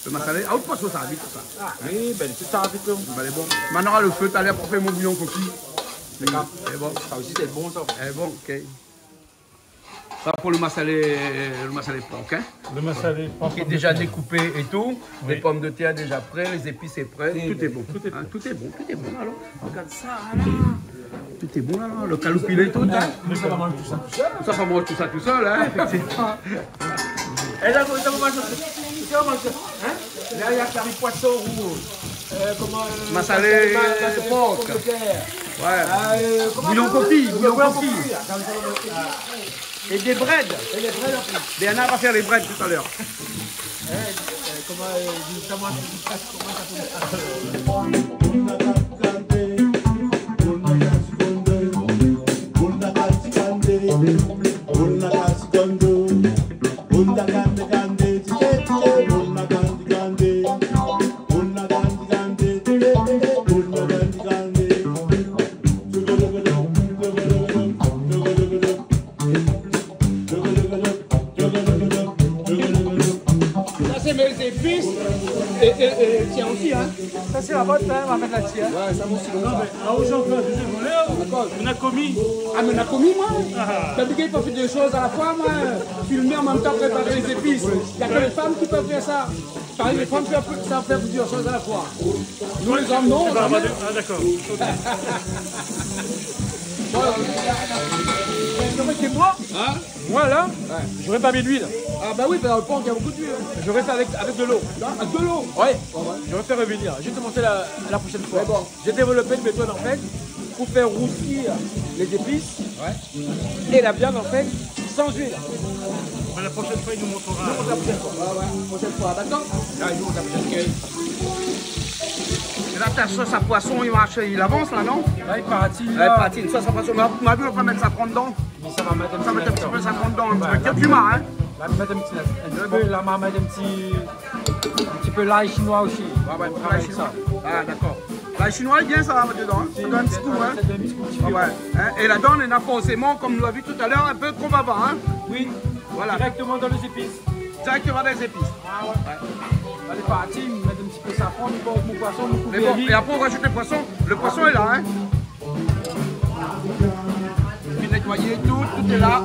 Le massalé. Ah, autre poisson, ça va vite ça. Ah oui, ben tout ça va vite. Ben, bon. Maintenant le feu, t'as l'air pour faire mon bouillon coquille. C'est bon. Ça aussi c'est bon ça. Bon, ok. Ça pour le massalé porc, hein? Le massalé porc. Qui est déjà découpé et tout. Oui. Les pommes de terre déjà prêtes, les épices est prêt. Tout est bon. Tout est bon. Tout est bon. Tout est bon. Alors, regarde ça là. Tout est bon là. Le caloupilé tout. Hein? Mais ça va manger tout ça tout seul. Ça va manger tout ça tout seul, hein? Effectivement. Et là, ça va manger. Ça va manger. Hein? Là, il y a carré poisson rouge. Massalé porc. Ouais. Bouillon coquille. Bouillon coquille. Et des breads. Et les breads en plus. Béana va faire les breads tout à l'heure. Tiens aussi, hein. Ça c'est la bonne, hein, on va mettre la tienne. Ouais, ça aussi. Non, mais là où j'en fais, on a commis. Ah, mais on a commis, moi. T'as dit qu'il faut faire deux choses à la fois, moi. Filmer en même temps, préparer les épices. Il n'y a que les femmes qui peuvent faire ça. Par exemple, les femmes savent faire plusieurs choses à la fois. Nous, les hommes, non. Ah, d'accord. C'est moi, hein? Moi là, j'aurais pas mis d'huile. Ah bah oui, dans le porc il y a beaucoup d'huile. J'aurais fait avec de l'eau. Avec de l'eau? Ouais. J'aurais fait revenir. Je vais te montrer la prochaine fois. Bon. J'ai développé une méthode en fait pour faire rôtir les épices et la viande en fait sans huile. Mais la prochaine fois il nous montrera. Il nous montre la prochaine fois. Ouais, prochaine fois, d'accord? Là, il nous montre la prochaine fois. Et là, ta sauce à poisson, il avance là, non? Là, il patine. Il patine, sauce à poisson. On a vu, on va mettre ça prendre dedans. Mais ça va mettre un petit peu ça prendre dedans. Un petit peu curcuma, hein? Là, on va mettre un petit peu l'ail chinois aussi. Ouais, l'ail chinois. Ah, d'accord. L'ail chinois est bien, ça va mettre dedans. Ça donne un petit coup, hein? Ouais. Et là-dedans, on a forcément, comme nous l'avons vu tout à l'heure, un peu trop bavard, hein? Oui. Voilà. Directement dans les épices. Directement dans les épices. Ah ouais. Allez, parti, mettre un petit peu de safran, nous pose mon poisson, nous couvrir. Bon, et après on rajoute le poisson. Le poisson est là, hein. Puis nettoyer tout est là.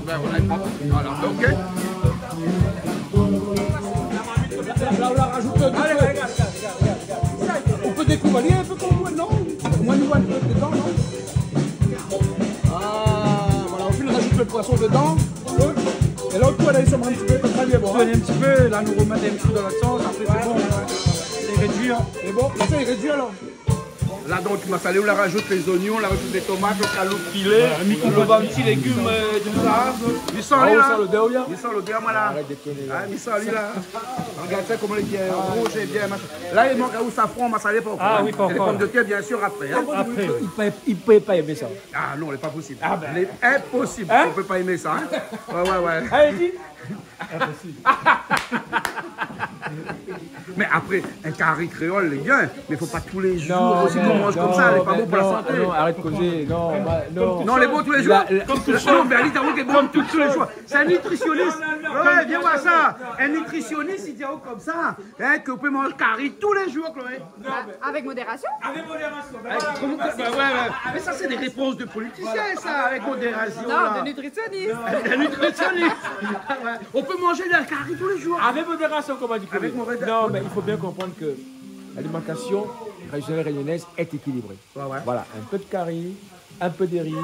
Ben, on est propre. Voilà, ok. Là, on la rajoute tout. Allez, regarde. On peut découvrir un peu comme moi, non? Moi, nous, un peu dedans, non? Ah, voilà, on rajoute le poisson dedans. Et là, on va aller sur un petit peu, très bien bon. Un petit peu, là, nous remettons un petit peu dans la sauce, après c'est bon. C'est réduit, hein. C'est bon, là, c'est réduit alors. Là, donc, tu m'as fallu, on la rajoute les oignons, on la rajoute les tomates, le calotte pilé, on va un petit légume de ça. Il sent lui, là. Il sent le gars, moi, là. Il sent lui, là. Regarde ça, comment il est rouge et bien, machin. Là, il manque un safran, massalé, pas encore. Ah oui, pas encore. Et les pommes de terre, bien sûr, après. Après. Il ne peut pas aimer ça. Ah non, il n'est pas possible. Ah ben. Il est impossible. On ne peut pas aimer ça. Ouais. Allez, dis. Impossible. Mais après, un carré créole, les gars, mais il ne faut pas tous les jours aussi qu'on mange comme ça, elle n'est pas bon pour la santé. Non, arrête de causer, non, elle est bonne tous les jours. Comme tout le monde, mais Ali Tarou est bon tous les jours. C'est un nutritionniste. Ouais, viens voir ça. Un nutritionniste, il dit comme ça, hein, que vous pouvez manger carré tous les jours, Chloé. Avec modération? Avec modération. Ouais. Mais ça, c'est des réponses de politiciens, ça, avec modération. Non, de nutritionniste. Un nutritionniste. On peut manger de la carré tous les jours. Avec modération, comme on dit. Non, mais il faut bien comprendre que l'alimentation régionale réunionnaise est équilibrée. Voilà, un peu de carré, un peu de riz,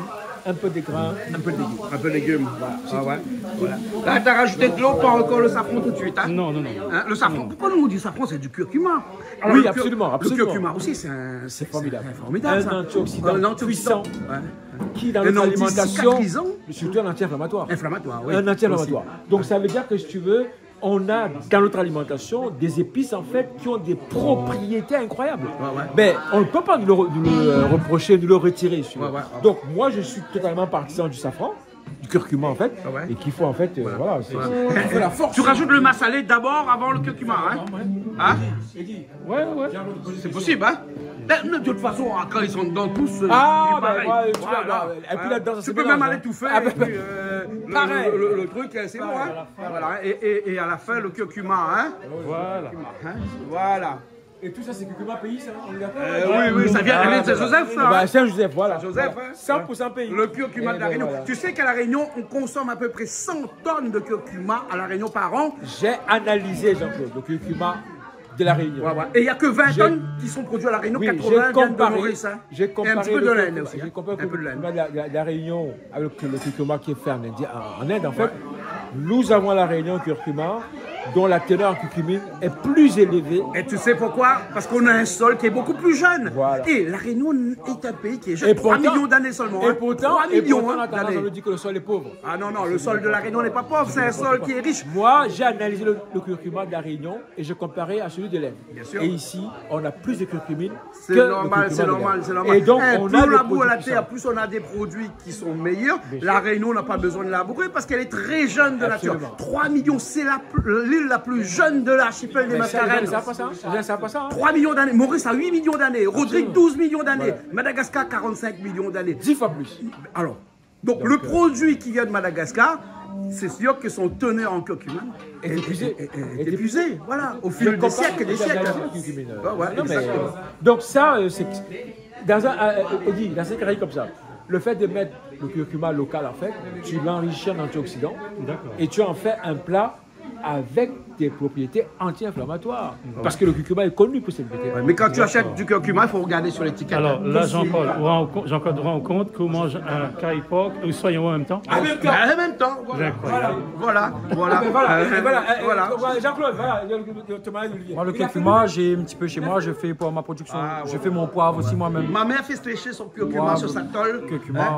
un peu de grains, un peu de légumes. Un peu de légumes, voilà. Là, tu as rajouté de l'eau, pas encore le safran tout de suite. Hein? Non. Hein, le safran, pourquoi nous on dit safran? C'est du curcuma. Alors, oui, absolument. Le curcuma aussi, c'est formidable. C'est un antioxydant puissant qui, dans notre alimentation, surtout un anti-inflammatoire. Inflammatoire, oui. Un anti-inflammatoire. Donc, ça veut dire que si tu veux, on a dans notre alimentation des épices en fait qui ont des propriétés incroyables. Mais on ne peut pas nous le reprocher, nous le retirer. Donc moi je suis totalement partisan du safran, du curcuma en fait, et qu'il faut en fait, voilà, c'est la force. Tu rajoutes le massalé d'abord avant le curcuma, hein? Hein? Ouais. C'est possible, hein? De toute façon, quand ils sont dedans tous, tu peux même aller tout faire. Le truc, c'est bon, hein? Voilà. Et à la fin, le curcuma, hein? Voilà. Et tout ça, c'est curcuma pays, ça? On est d'accord? Oui, ça vient de Saint-Joseph, ça. Bah, Saint-Joseph, voilà. Saint-Joseph, hein? 100% pays. Le curcuma de la Réunion. Voilà. Tu sais qu'à la Réunion, on consomme à peu près 100 tonnes de curcuma à la Réunion par an. J'ai analysé, Jean-Claude, le curcuma de la Réunion. Et il n'y a que 20 tonnes qui sont produites à la Réunion, 80 viennent de Maurice. Hein. J'ai comparé un petit peu de laine aussi. J'ai comparé le curcuma de la Réunion avec le curcuma qui est fait en Inde, en fait. Nous avons à la Réunion curcuma dont la teneur en curcumine est plus élevée. Et tu sais pourquoi? Parce qu'on a un sol qui est beaucoup plus jeune. Voilà. Et la Réunion est un pays qui est jeune. 3 millions d'années seulement. Et pourtant, 3 millions d'années. On nous dit que le sol est pauvre. Ah non, le sol de la Réunion n'est pas pauvre, c'est un sol qui est riche. Moi, j'ai analysé le curcuma de la Réunion et je comparais à celui de l'Inde. Et ici, on a plus de curcumine. C'est normal. Et donc, plus on laboure la terre, plus on a des produits qui sont meilleurs. La Réunion n'a pas besoin de labourer parce qu'elle est très jeune de nature. 3 millions, c'est l'île la plus jeune de l'archipel des Mascarenes. Ça pas ça. 3 millions d'années. Maurice a 8 millions d'années. Rodrigue, 12 millions d'années. Madagascar, 45 millions d'années. 10 fois plus. Alors, donc le produit qui vient de Madagascar, c'est sûr que son teneur en curcuma est épuisé. Voilà, au fil des siècles et des siècles. Donc ça, c'est dans un carré comme ça. Le fait de mettre le curcuma local, en fait, tu l'enrichis en antioxydants et tu en fais un plat avec des propriétés anti-inflammatoires. Parce que le curcuma est connu pour ses propriétés. Mais quand tu achètes du curcuma, il faut regarder sur l'étiquette. Alors là, Jean-Claude, rend compte qu'on mange un curry pork ou soyons en même temps. En même temps. Voilà. Jean-Claude, voilà. Moi, le curcuma, j'ai un petit peu chez moi, je fais pour ma production. Je fais mon poivre aussi moi-même. Ma mère fait sécher son curcuma sur sa tôle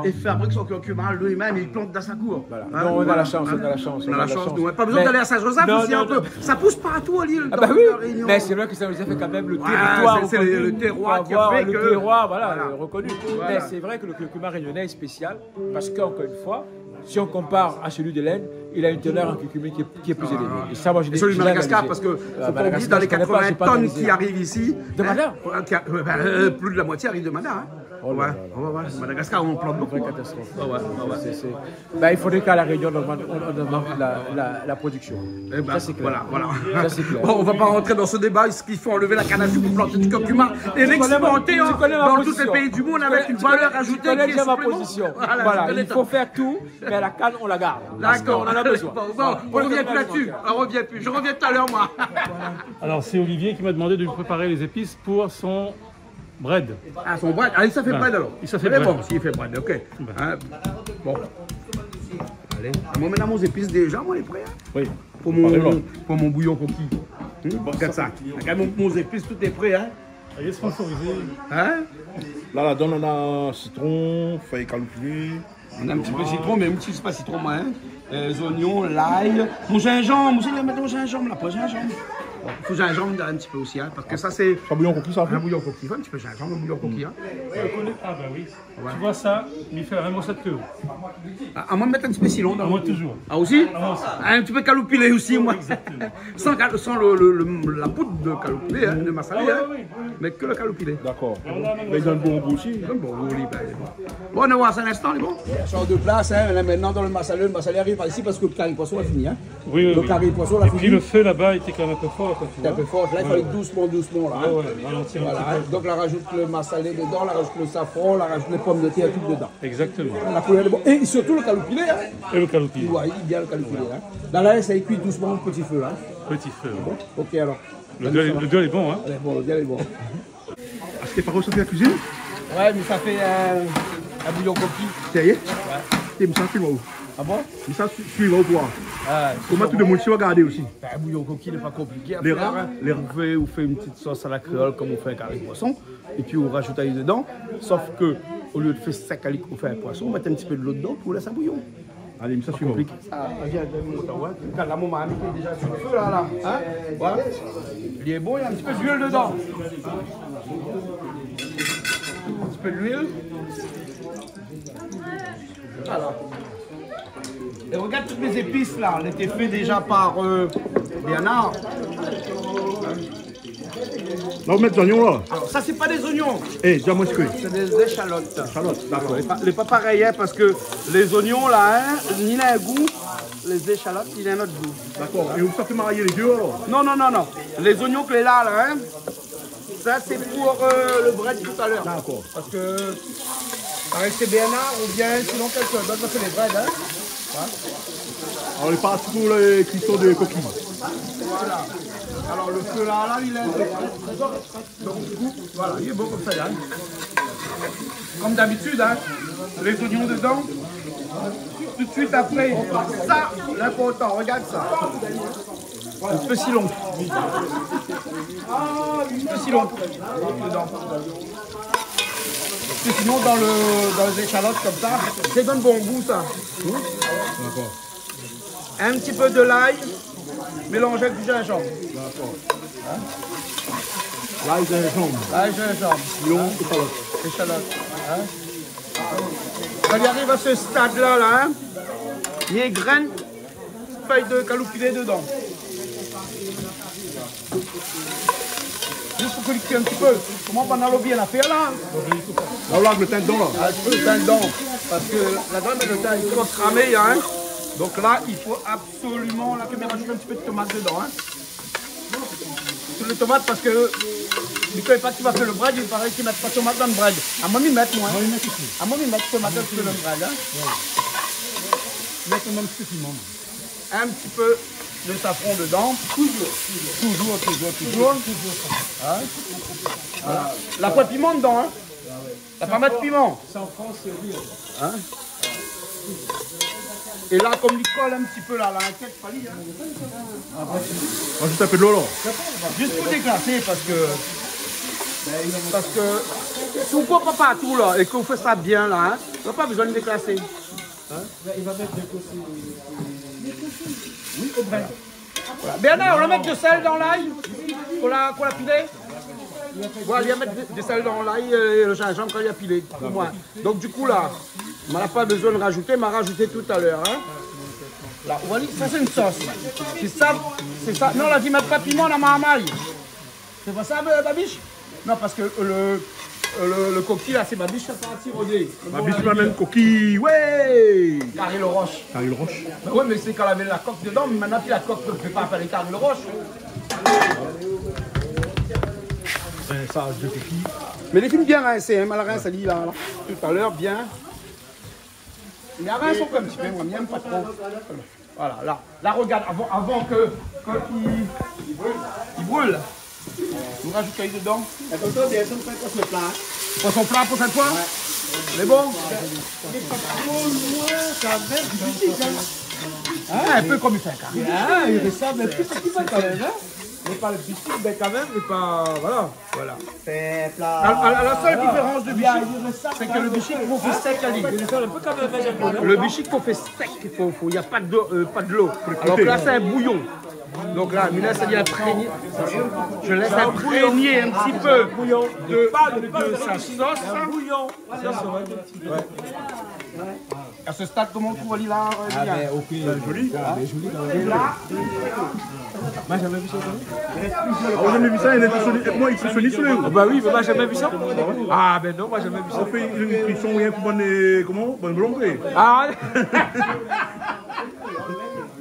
et fabrique son curcuma lui-même et il plante dans sa cour. On a la chance, On a la chance. Pas besoin d'aller à Saint-Joseph aussi un peu. Ça pousse partout à l'île. Oui, mais c'est vrai que Saint-Joseph est quand même le territoire. C'est le terroir qui a fait que... Le terroir, reconnu. Mais c'est vrai que le curcuma réunionnais est spécial parce qu'encore une fois, si on compare à celui de l'Inde, il a une teneur en curcumine qui est plus élevée. Et ça, moi, je l'ai celui de Madagascar, parce que faut pas oublier, dans les 80 tonnes qui arrivent ici, de Madar, plus de la moitié arrive de Madar. Madagascar, on plante beaucoup. Catastrophe. Il faudrait qu'à la Réunion, on augmente la production. Ça, c'est clair. Ça, c'est clair. On ne va pas rentrer dans ce débat. Est-ce qu'il faut enlever la canne à sucre pour planter du curcuma et l'exporter dans tous les pays du monde avec une valeur ajoutée qui est ma position. Voilà, il faut faire tout, mais la canne, on la garde. D'accord. On en a besoin. On ne revient plus là-dessus. Je reviens tout à l'heure, moi. Alors, c'est Olivier qui m'a demandé de lui préparer les épices pour son bread. Ah, son bread. Ah, ça fait bread alors. Ça fait bread. Bon, s'il fait bread, ok. Bon. Allez. Moi, maintenant, mes épices déjà, moi, les prêts. Oui. Pour mon bouillon coquille. Regarde ça. Regarde mon épices, tout est prêt, hein. Il est sponsorisé. Hein? Là, là-dedans, on a citron, feuille calopulée. On a un petit peu de citron, mais un petit peu pas citron, moi, hein. Les oignons, l'ail. Mon gingembre, aussi, il y a maintenant gingembre, là, pas gingembre. Il faut gingembre un petit peu aussi, hein, parce que ça c'est... Un bouillon coquille, ça fait? Un bouillon coquille, il faut un petit peu gingembre, un bouillon coquille. Hein. Ah bah oui. Ouais. Tu vois ça, il fait vraiment cette queue. À moi de mettre un petit peu citron. Moi toujours. Ah aussi? Un petit peu calopilé aussi, moi. sans la poudre de calopilé, hein, de massalé, mais que le calopilé. D'accord. Mais il donne bon goût aussi. Il donne bon goût, bon, on va voir ça un instant, les bons. Change de place, hein, maintenant dans le massalé arrive par ici parce que le carré poisson a fini. Hein. Oui. Le carré poisson a fini. Et puis le feu là-bas était quand même un peu fort. C'était un peu fort, là il fallait doucement là. Voilà, donc là rajoute le massalé dedans, là rajoute le safran, là rajoute les pommes de terre tout dedans. Exactement. La couleur est bonne. Et surtout le calopilé. Hein. Et le calopilé. Oui, il bien le calopilé. Hein. Là, ça cuit doucement au petit feu. Hein. Petit feu. Bon. Ok alors. Le gueule est bon, hein. Le gueule est bon. Est-ce que par contre ça fait la cuisine? Ouais, mais ça fait un bouillon coquille. Sérieux? Ouais. Et ça suit où? Ah bon? Mais ça suit où toi? Comment tout le monde s'y va garder aussi? Un bouillon coquille n'est pas compliqué à les faire. Vous faites une petite sauce à la créole comme on fait un carré poisson. Et puis on rajoute dedans. Sauf que au lieu de faire 5 caliques, on fait un poisson, on met un petit peu de l'eau dedans pour laisser un bouillon. Allez, mais ça c'est compliqué. Viens, la maman a mis déjà sur le feu là. Hein? Voilà. Il est bon, il y a un petit peu d'huile dedans. Un petit peu d'huile. Voilà. Et regarde toutes mes épices là, elles étaient faites déjà par Bernard. Là, vous mettez des oignons là. Alors ça c'est pas des oignons. Eh, dis-moi ce que c'est des échalotes. Échalotes, d'accord. Les pas pareils hein, parce que les oignons là, hein, ni n'a un goût, les échalotes, il a un autre goût. D'accord. Et vous faites marier les deux alors? Non. Les oignons que les là, hein, ça c'est pour le bread tout à l'heure. D'accord. Parce que avec c'est Bernard ou bien sinon quelqu'un d'autre va faire les bread. Hein. Voilà. Alors, on est parti pour les cuissons de coquilles. Voilà. Alors le feu là, il est... Donc du coup, voilà, il est bon comme ça. Hein. Comme d'habitude, hein, les oignons dedans. Tout de suite après, ça, l'important, regarde ça. Un petit peu si long. Un petit peu si long. Dedans. Parce que sinon, dans les échalotes comme ça, ça donne bon goût ça. D'accord. Un petit peu de l'ail, mélangé avec du gingembre. D'accord. Hein? L'ail, gingembre. L'ail, gingembre. Lion, échalote. Échalote. Hein? Quand il arrive à ce stade-là, là, hein, il y a une graine, feuille de caloupilé dedans. Juste pour que tu un petit peu. Comment on a bien à faire là? Là, le teint dedans là. Ah, tu peux le teint dedans. Parce que la graine, le teint, il commence cramé, hein. Donc là, il faut absolument la caméra rajouter un petit peu de tomate dedans. Hein. Sur les tomates parce que il ne savait pas que tu vas faire le bread, il paraît qu'ils ne mettent pas de tomate dans le bread. À moi, ils mettent moi. À moi, ils mettent tomate dans le bread. Hein. Mettez même ce petit monde. Un petit peu de safran dedans. Toujours. Hein. Voilà. La poêle piment dedans. Hein. La pas mettre piment. C'est en France, c'est oui. Hein. Et là, comme il colle un petit peu là, la tête, fallait. Hein. Rajoute un peu de l'eau là. Juste pour déclasser parce que si vous ne coupez pas tout là et que vous faites ça bien là, hein, vous n'avez pas besoin de déclasser. Hein? Il va mettre des cossins. Oui, au brin. Voilà. Bernard, on va mettre du sel dans l'ail qu'on l'a pilé. Voilà, il va mettre du sel dans l'ail et le gingembre quand il a pilé. Pour moi. Donc du coup là, on n'a pas besoin de rajouter, on m'a rajouté tout à l'heure. Hein. Là, voilà, ça c'est une sauce. C'est ça. Non, là, tu mets pas piment dans ma maille. C'est pas ça, Babiche? Non, parce que le coquille là, c'est Babiche, ça part tiroder. Babiche, tu m'amènes coquille, ouais! Carré le roche. Carré le roche. Ben oui, mais c'est quand elle avait la coque dedans, mais maintenant, puis la coque ne peut pas faire les carré le roche. Ça, de coquille. Mais les films bien rincés, hein, Malarin, ça dit là, tout à l'heure, bien. Les arins sont comme un petit peu, moi, j'aime pas trop. Voilà, là, regarde, avant qu'il brûle, nous rajoutons dedans. Attention, il y a son plat. Poisson plat pour cette fois? Ouais. C'est bon? Ah, un peu comme il fait un carré. Ah, il ressemble un petit peu quand même, hein? Mais pas le bichic, mais quand même, mais pas... Voilà. C'est plat. La seule différence du bichic, c'est que le bichic, il faut faire sec à l'île. Le bichic, il faut faire sec. Il n'y a pas de l'eau. Alors que là, c'est un bouillon. Donc là, Mina, ça dit imprégner. Je laisse imprégner un petit peu de sa sauce. À ce stade, comment on trouve là? Joli. Et là, Ah, jamais vu ça. Ah, jamais vu ça, il est cuissonné sur les roues. Bah oui, mais moi jamais vu ça. Ah ben non, moi jamais vu ça. On fait une cuisson rien pour bonne, comment? Bonne blonderie. Ah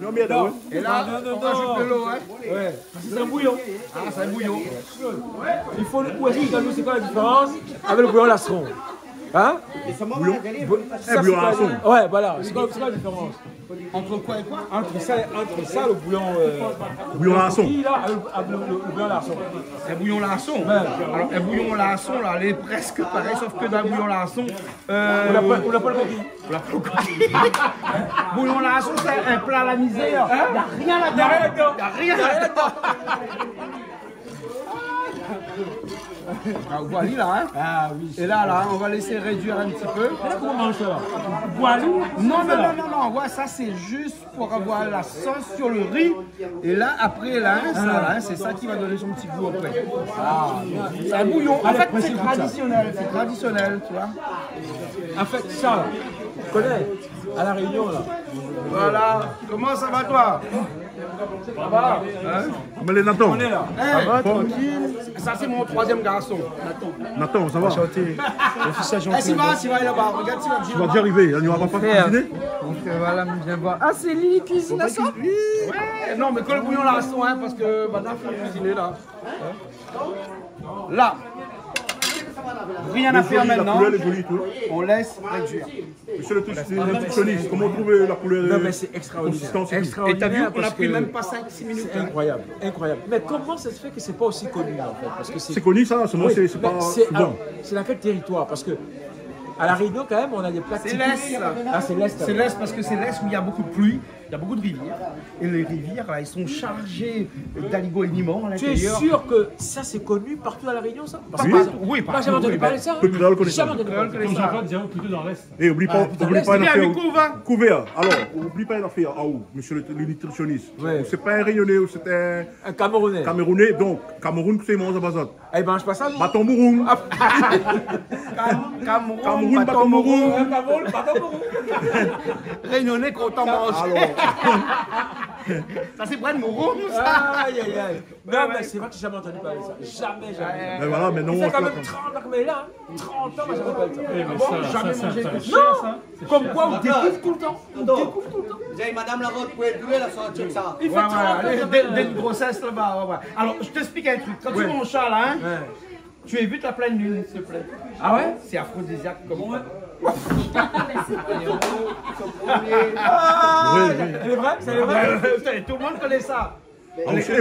non, mais d'accord. Et là, on rajoute de l'eau, hein? Ouais. C'est un bouillon. Ah, c'est un bouillon. Il faut le où est-ce que nous c'est quoi la différence avec le bouillon lastron? Hein? Bouillon. Un bouillon à son. Ouais, voilà. C'est quoi la différence? Entre quoi et quoi? Entre ça, le bouillon. Bouillon larçon. Le bouillon larçon. Un bouillon larçon. Alors, un bouillon larçon, là, elle est presque pareil, sauf que dans le bouillon larçon. On n'a pas le coquille. On l'a pas le coquille. Bouillon larçon, c'est un plat à la misère. Il n'y a rien là-dedans. Il n'y a rien là-dedans. Ah, voilà là, hein. Ah oui. Et là, on va laisser réduire un petit peu. Mais là, comment on mange ça? Voilà. Non. Ouais, ça c'est juste pour avoir la sauce sur le riz. Et là, après, là, c'est ça qui va donner son petit goût après. C'est un bouillon. En fait, c'est traditionnel, tu vois. En fait, ça, tu connais, à la Réunion, là. Voilà. Comment ça va, toi? Ça va, hein? Mais les Nathan. On est là. Ça va, tranquille. Ça, c'est mon troisième garçon. Nathan, ça va? Enchanté. Siva est là-bas. Regarde, Siva. Tu vas déjà arriver, il n'y aura pas de cuisiner? Donc voilà, viens voir. Ah, c'est lui qui cuisine la sauce? Ouais, non, mais que le bouillon là, hein, parce que madame faut cuisiner là. Là. Rien à faire maintenant. La couleur est jolie, tout. On laisse réduire. Monsieur le nutritionniste, comment trouver la couleur? Non, mais c'est extraordinaire. Et t'as vu, on a pris même pas 5-6 minutes. C'est incroyable, incroyable. Mais comment ça se fait que c'est pas aussi connu en fait? Parce que c'est connu ça, ce nom, c'est pas souvent. C'est dans quel territoire? Parce que à la Réunion, quand même, on a des plats typiques. C'est l'Est. Ah, c'est l'Est. C'est l'Est parce que c'est l'Est où il y a beaucoup de pluie, il y a beaucoup de rivières. Et les rivières, là, elles sont chargées d'aligots et limons à Tu es l'intérieur. sûr que ça, c'est connu partout à la Réunion, ça? Oui, Moi, partout. j'ai entendu parler de ça. Peu de gens le connaissent. Jamais entendu parler de Comme ça. Jean-Claude disait, plutôt dans l'Est. Et oublie pas une affaire. Couvert. Alors, oublie pas une affaire. Ah, monsieur le nutritionniste. Ouais. C'est pas un Réunionnais, c'est Un Camerounais. Camerounais. Donc, Cameroun, c'est mon zabazat. Eh, il mange pas ça, non? Bâton Mouroum. Cameroun, Bâton Mouroum. Cameroun, Bâton Mouroum. Réunionnais content manger. Ça c'est Brad Mouroum, ça. Aïe, aïe, aïe. Non, mais c'est vrai que j'ai jamais entendu parler de ça. Jamais. Mais voilà, mais non, Il fait quand on même fait 30 ans qu'il est là. 30 ans, moi, j'ai jamais parlé de ça. Mais ça, Non! Comme quoi, on découvre tout le temps. On découvre tout le temps. Vous avez Madame la Rote, vous pouvez douer la sortie ça. Il fait 30 ans. Dès une grossesse là-bas. Ouais. Alors, je t'explique un truc. Quand tu manges ça là, hein, tu évites la pleine lune, s'il te plaît. Ah ouais? C'est aphrodisiaque comme moi. Elle est vraie? C'est vrai? Tout le monde connaît ça.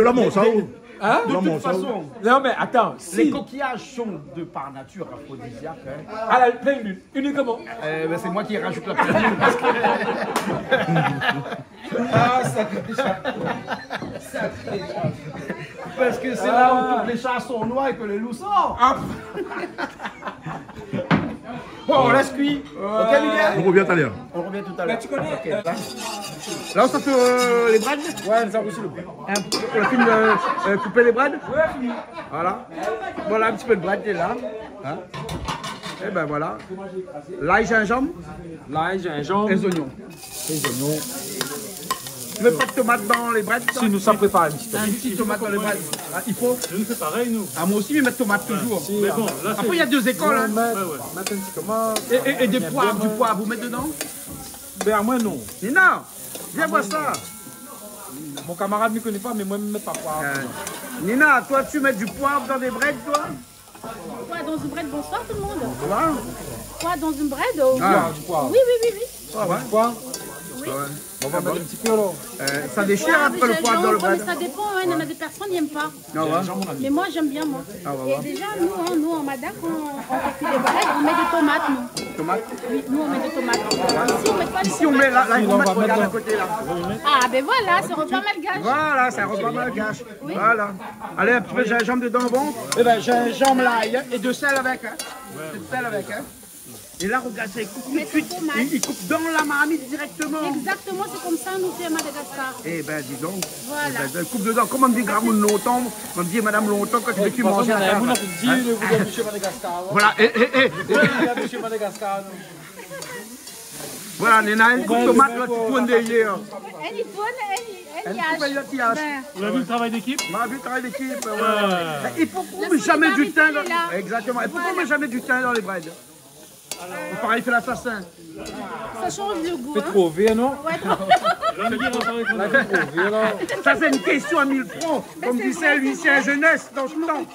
L'amont, ça où? Hein? De toute façon, Non, mais attends. les Si. coquillages sont de par nature aphrodisiaques. Hein. À la pleine lune. Uniquement. Ben, c'est moi qui rajoute la pleine lune. Parce que... ah, sacré chat. Parce que c'est là où toutes les chats sont noirs et que les loups sortent. Bon, on laisse cuire. Ok, Miguel? On revient tout à l'heure. On revient tout à l'heure. Tu connais? Là, on sort les brades? Ouais, nous avons aussi le bras. On a fini de couper les brades? Ouais, fini. Voilà. Voilà un petit peu de brade qui est là. Hein? Et ben voilà. L'ail, gingembre. L'ail, gingembre. Et les oignons. Les oignons. Tu veux pas de tomates dans les brades? Si nous sommes préparés. Un petit tomate dans les brades. Ah, il faut? Nous, c'est pareil, nous. Ah, moi aussi, mais mettre tomate toujours. Mais bon, là, Après, il y a deux écoles. Hein. Mettre un petit tomate. Et des poivres, du poivre, vous mettez dedans? Ben, moi, non. Nina, viens voir ça. Mon camarade ne me connaît pas, mais moi, je ne mets pas poivre. Nina, toi, tu mets du poivre dans des braides, toi? Quoi, dans une bread? Bonsoir tout le monde. Voilà. Quoi, dans une bread? Du poivre. Oui, oui, oui, oui. Du poivre. Oui. On va mettre un petit peu alors. Ça déchire après le poivre dans le bread. Ça dépend, hein, il y en a des personnes qui n'aiment pas. Ah ouais. Mais moi, j'aime bien, moi. Ah ouais, Et déjà, nous en Madac, on fait des bread, on met des tomates, nous. Tomates? Oui, nous, on met des tomates. Ici, on met pas de Ici, on met là, une tomate, regarde à côté, là. Ah, ben voilà, c'est un repas malgache. Voilà, c'est un repas malgache. Voilà. Allez, un petit peu de gingembre dedans, bon? Eh ben, gingembre, l'ail, et de sel avec, hein. De sel avec, hein. Et là, regarde, ça, il coupe tout de suite. Il coupe dans la marmite directement. Exactement, c'est comme ça, nous, c'est à Madagascar. Eh ben, dis donc. Voilà. Eh ben, coupe dedans. Comme on dit Gramoun longtemps, on dit Madame longtemps quand tu veux manger à table. Voilà, Monsieur Madagascar. Voilà, Nena, une coupe de tomate, là, tu tournes derrière. Elle y tourne, elle y hache. Vous avez vu le travail d'équipe? On a vu le travail d'équipe. Il faut qu'on met jamais du thym. Exactement. Il faut qu'on met jamais du thym dans les breads. Pareil, fait l'assassin. Ça change le goût. Fait trop vert, non? Ouais, trop. Ça, c'est une question à 1000 francs. Comme disait Lucien Jeunesse dans ce temps.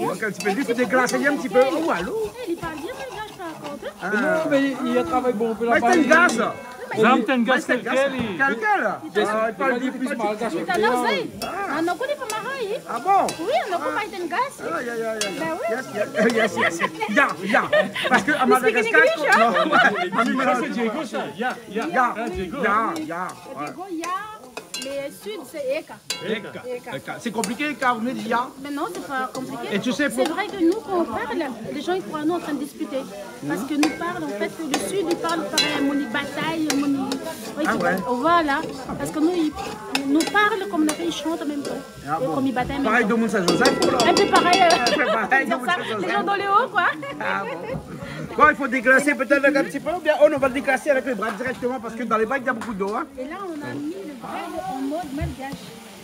Donc, un petit peu d'huile, il faut déglacer un petit peu. Oh, allô? Il parle bien malgache, par contre. Non, mais il y a travail bon. On peut la Mais c'est une gaz. Zamten gas quelqu'un. Quel? Il parle plus malgache. Il t'en a fait. On ne connaît pas marrer. Ah bon? Oui, on ne connaît pas une gaz. Aïe, aïe, aïe. Ben oui. Yes. Ya. Parce qu'à Madagascar, C'est Diego, ça. Ya. Ya. Diego, ya. Les sud, c'est Eka. Eka. C'est compliqué, car média. Mais non, c'est pas compliqué. Et tu sais c'est vrai que nous, quand on parle, les gens ils croient nous en train de discuter. Parce que nous parlons, en fait, le sud, ils parlent pareil, moni bataille, moni. Voilà. Parce que nous parlent comme on a fait, ils chantent en même temps. Comme ils bataillent. Pareil de Moussa Joseph. Un peu pareil. Les gens dans les hauts, quoi. Bon, il faut déglacer peut-être un petit peu, ou bien on va le déglacer avec les bras directement parce que dans les bacs il y a beaucoup d'eau. Hein. Et là, on a mis le bread en mode malgache.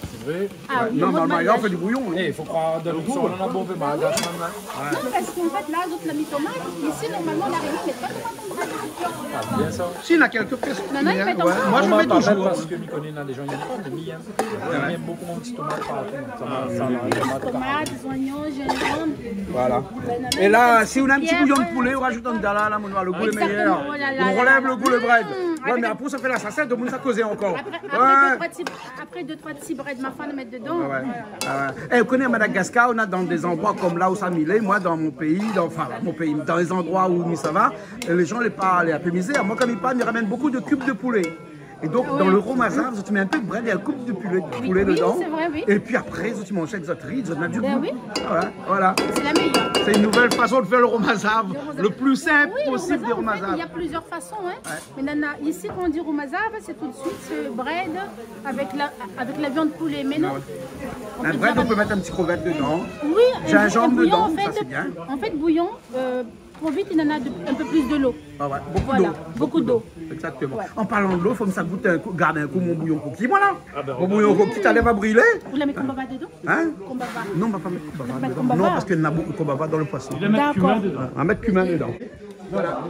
C'est vrai? Ah, oui, normalement, il fait du bouillon. Il faut croire dans le goût. On a bon fait malgache maintenant. Non, parce qu'en fait, là, d'autres, la mis tomate. Ici, normalement, la réunion, c'est pas tomate. Bien ça. Si, il y a quelques pièces. Non, non, il met tomate. Moi, je mets toujours. Parce que je connais là, les gens, il y a pas de mis. J'aime beaucoup mon petit tomate partout. Tomates, oignons, gingembre. Voilà. Et là, si on a un petit bouillon de poulet, on rajoute un dala, là, le goût est meilleur. On relève le goût, le bread. Ouais, mais après, ça fait la salsa, donc ça cause encore. Après 2-3 petits bread, ma femme mettre dedans. Et vous connaissez à Madagascar, on a dans des endroits comme là où ça m'est, moi dans mon pays, dans les endroits où ça va, les gens les parlent un peu misère. Moi, comme ils parlent, ils ramènent beaucoup de cubes de poulet. Et donc, dans le romazave, tu mets un peu de bread et un coupe de poulet dedans. Vrai, oui. Et puis après, tu manges avec riz, tu as du goût. Oui. Voilà. C'est la meilleure. C'est une nouvelle façon de faire le romazave, le plus simple possible des romazaves. Il y a plusieurs façons. Hein. Ouais. Mais ici, quand on dit romazave, c'est tout de suite ce bread avec la viande poulet. Mais non. Un bread, on peut mettre un petit crevette dedans. Oui, gingembre dedans, en fait, ça c'est bien. En fait, bouillon, trop vite, il en a un peu plus de l'eau. Ah ouais, beaucoup d'eau. Beaucoup d'eau. Exactement. Ouais. En parlant de l'eau, il faut que ça goûte garder un coup mon bouillon coquille. Voilà. Mon bouillon coquille, t'allais pas brûler. Vous la mettez combava dedans? Hein? Combava. Non, on va pas mettre combava dedans. Non, parce qu'il y en a beaucoup de combava dans le poisson. Il va mettre cumin dedans. On va mettre cumin dedans. Voilà.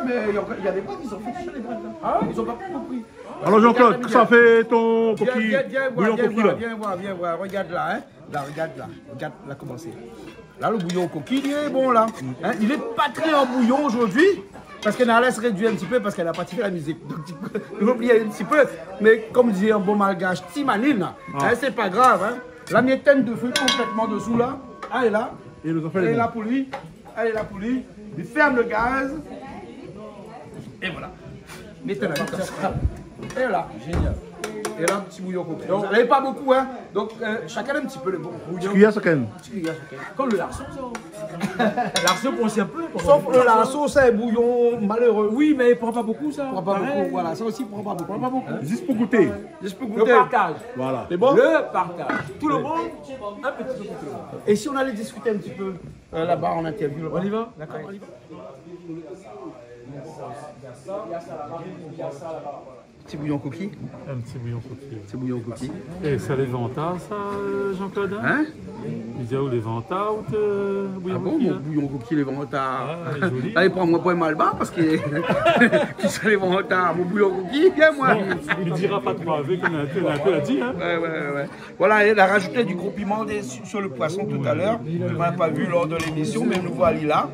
Mais il y a des breads, ils ont fait les breads là. Ah ouais? Ils ont pas compris. Alors Jean-Claude, ça fait ton coquille, bouillon coquille là. Viens voir, regarde là, hein. Là, regarde là comment c'est. Là, le bouillon coquille, il est bon là. Hein? Il est pas très en bouillon aujourd'hui. Parce qu'elle a laissé réduire un petit peu parce qu'elle a pas fait la musique. Donc, il faut oublier un petit peu. Mais comme dit un bon malgache, timanine, hein, c'est pas grave. Hein. La mietaine de feu complètement dessous là. Elle est là. Et nous elle est là pour lui. Elle est là pour lui. Il ferme le gaz. Et voilà. Mettez la comme ça. Et là. Génial. Et là, petit bouillon coquille. Donc, elle n'est pas beaucoup, hein. Donc, chacun un petit peu le bon bouillon. Chacun. Comme le larçon, ça. Larçon, pour aussi un peu. Sauf le larçon, c'est un bouillon malheureux. Oui, mais il ne prend pas beaucoup, ça. Il prend pas beaucoup, voilà. Ça aussi, il prend pas beaucoup. Prend pas beaucoup. Juste pour goûter. Juste pour goûter. Le partage. Voilà. C'est bon? Le partage. Tout le monde, un petit peu pour tout le monde. Et si on allait discuter un petit peu là-bas en interview? On y va? D'accord, on y va. Petit bouillon coquille. Un petit bouillon coquille. Petit bouillon coquille. Et ça les vanta, ça, Jean-Claude? Hein? Il dit où les vanta ou bouillon bon, coquille? mon bouillon coquille, les vanta. Ah, joli. Allez, prends-moi pas mal bas parce que ça les vanta. Mon bouillon coquille, viens moi. Il dira pas trop avec, on a un peu l'a dit. Hein? Ouais. Voilà, elle a rajouté du gros piment sur le poisson tout à l'heure. On n'a pas vu lors de l'émission, mais nous voilà là.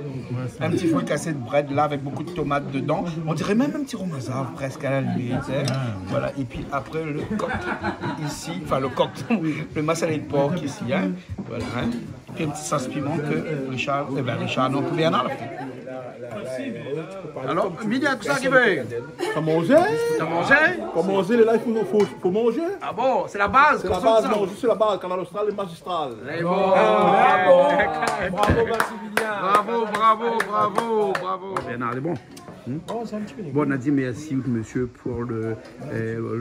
Un petit fouet cassé de bread là avec beaucoup de tomates dedans. On dirait même un petit romazave presque à la limite. Voilà, et puis après le coq ici, enfin le coq, le massalé de porc ici. Hein. Voilà, hein. Et puis un petit sauce piment que Richard, non, pour bien en alors, midi, à tout ça qui veut. T'as mangé? T'as mangé? Pour manger, là, il faut manger. Ah bon, c'est la base? C'est la base, manger, c'est la base, canal austral et magistral. Bravo, bravo. Bernard, c'est bon. Bon, on a dit merci monsieur pour le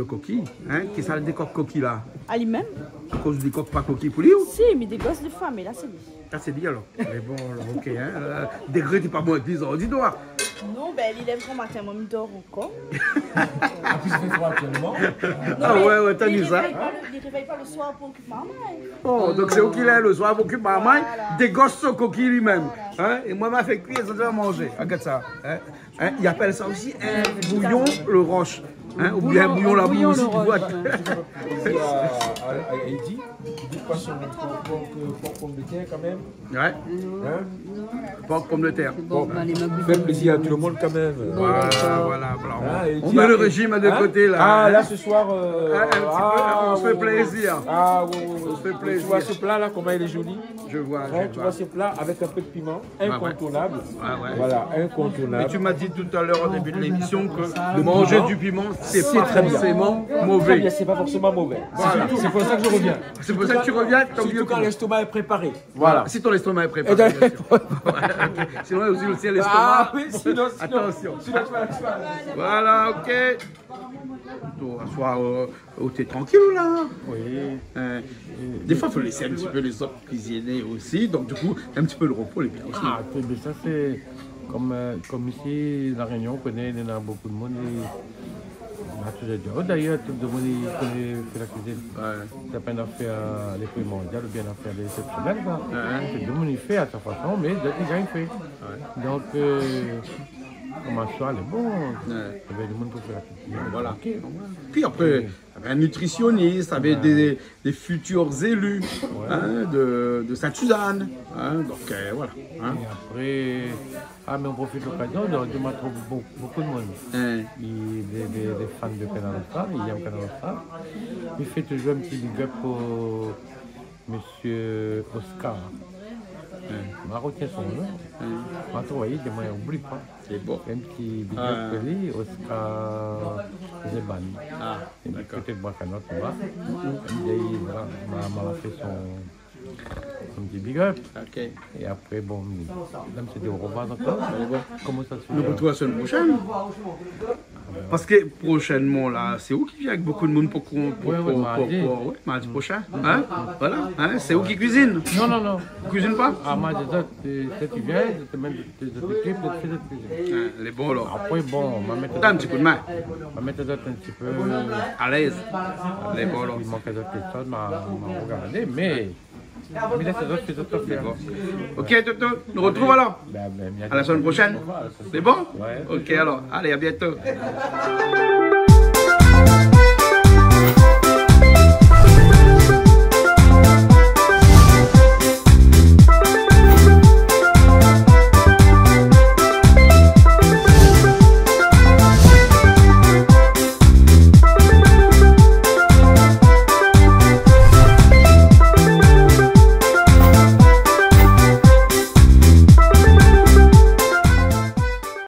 coquille. Hein? Qui ça des coques coquilles là? À lui-même. À cause des coques pas coquilles pour lui ou? Si, mais des gosses de femmes, mais là c'est dit. Ah, c'est dit alors. Mais bon, alors, ok. Hein? Degré, t'es pas bon avec 10 ans, dis-toi. Non, ben il lève grand matin, moi, il dort encore. Ah ouais, t'as dit ça? Il ne réveille pas le soir pour occuper maman. Oh, donc c'est où qu'il est le soir pour occuper maman, des gosses sont coquilles lui-même. Hein? Et moi, m'a fait cuire, ça doit manger. Regarde ça. Hein? Hein? Il appelle ça aussi un bouillon le roche. Hein? Ou bien un bouillon la boue aussi, tu vois. Du poisson, porc pomme de terre quand même. Ouais. Porc pomme de terre. Bon, allez, ma Fait plaisir à tout le monde quand même. Voilà. Ah, et On tiens, met le et- régime à deux hein? côtés là. Ah, hein. là ce soir. Un petit peu, on se fait plaisir. Ah, oui, oui, On se fait Tu plaisir. vois ce plat là, comment il est joli? Je vois. Ouais, tu vois ce plat avec un peu de piment, incontournable. ouais. Voilà, Mais incontournable. tu m'as dit tout à l'heure au début de l'émission que manger du piment, c'est pas très bien. forcément Très mauvais. bien, c'est pas forcément mauvais. Voilà. C'est pour ça que je reviens. C'est pour ça que tu reviens, tant mieux Surtout que quand moi. l'estomac est préparé. Voilà. Si ton estomac est préparé. Et bien sûr. Sinon, aussi l'estomac. Ah oui, sinon, Attention. sinon tu vas. Voilà, ok. Sois t'es tranquille là. Oui. Des fois, il faut laisser un petit peu les autres cuisiner aussi. Donc, du coup, un petit peu le repos est bien aussi. Ah, mais ça c'est comme ici, La Réunion, on connaît, il y en a beaucoup de monde. On a toujours dit, oh, d'ailleurs, tout le monde il connaît faire la cuisine. Ça peine à faire les prix mondiaux ou bien à faire les exceptionnels. Tout le monde il fait à sa façon, mais d'autres gens il fait. Donc, comme un soir, c'est bon. Il y avait du monde pour faire la cuisine. Voilà. Puis après, avec un nutritionniste, avec des futurs élus de Sainte-Suzanne. Donc voilà. Et après, mais on profite de l'occasion, on trouve beaucoup de monde. Des fans de Canal Star, il aime Canal Star. Il fait toujours un petit big up pour monsieur Oscar. On retient son nom. On va trouver, on n'oublie pas. C'est bon. Un petit big up pour lui, Oscar Zeban. Ah, d'accord. Peut-être moi qu'un autre là. Il m'a fait son petit big up. Ok. Et après, bon, là, c'est des repas encore. Comment ça se fait? Nous retrouvons la semaine prochaine. Parce que prochainement, là, c'est où qui vient avec beaucoup de monde pour mardi prochain. Hein? Voilà. Hein? C'est où qui cuisine? Non. Tu cuisines pas? Ah, moi, c'est tu viens, je te mets des équipes, je te cuisine. Les bons, alors. Après, bon, on va mettre un petit coup de main. On va mettre d'autres un petit peu à l'aise. Les bons, alors. Il manque d'autres choses, on regarder, mais là, c'est d'autres choses à faire. Ok, Toto, nous retrouvons alors. À la semaine prochaine. C'est bon? Ok, alors. Allez, à bientôt.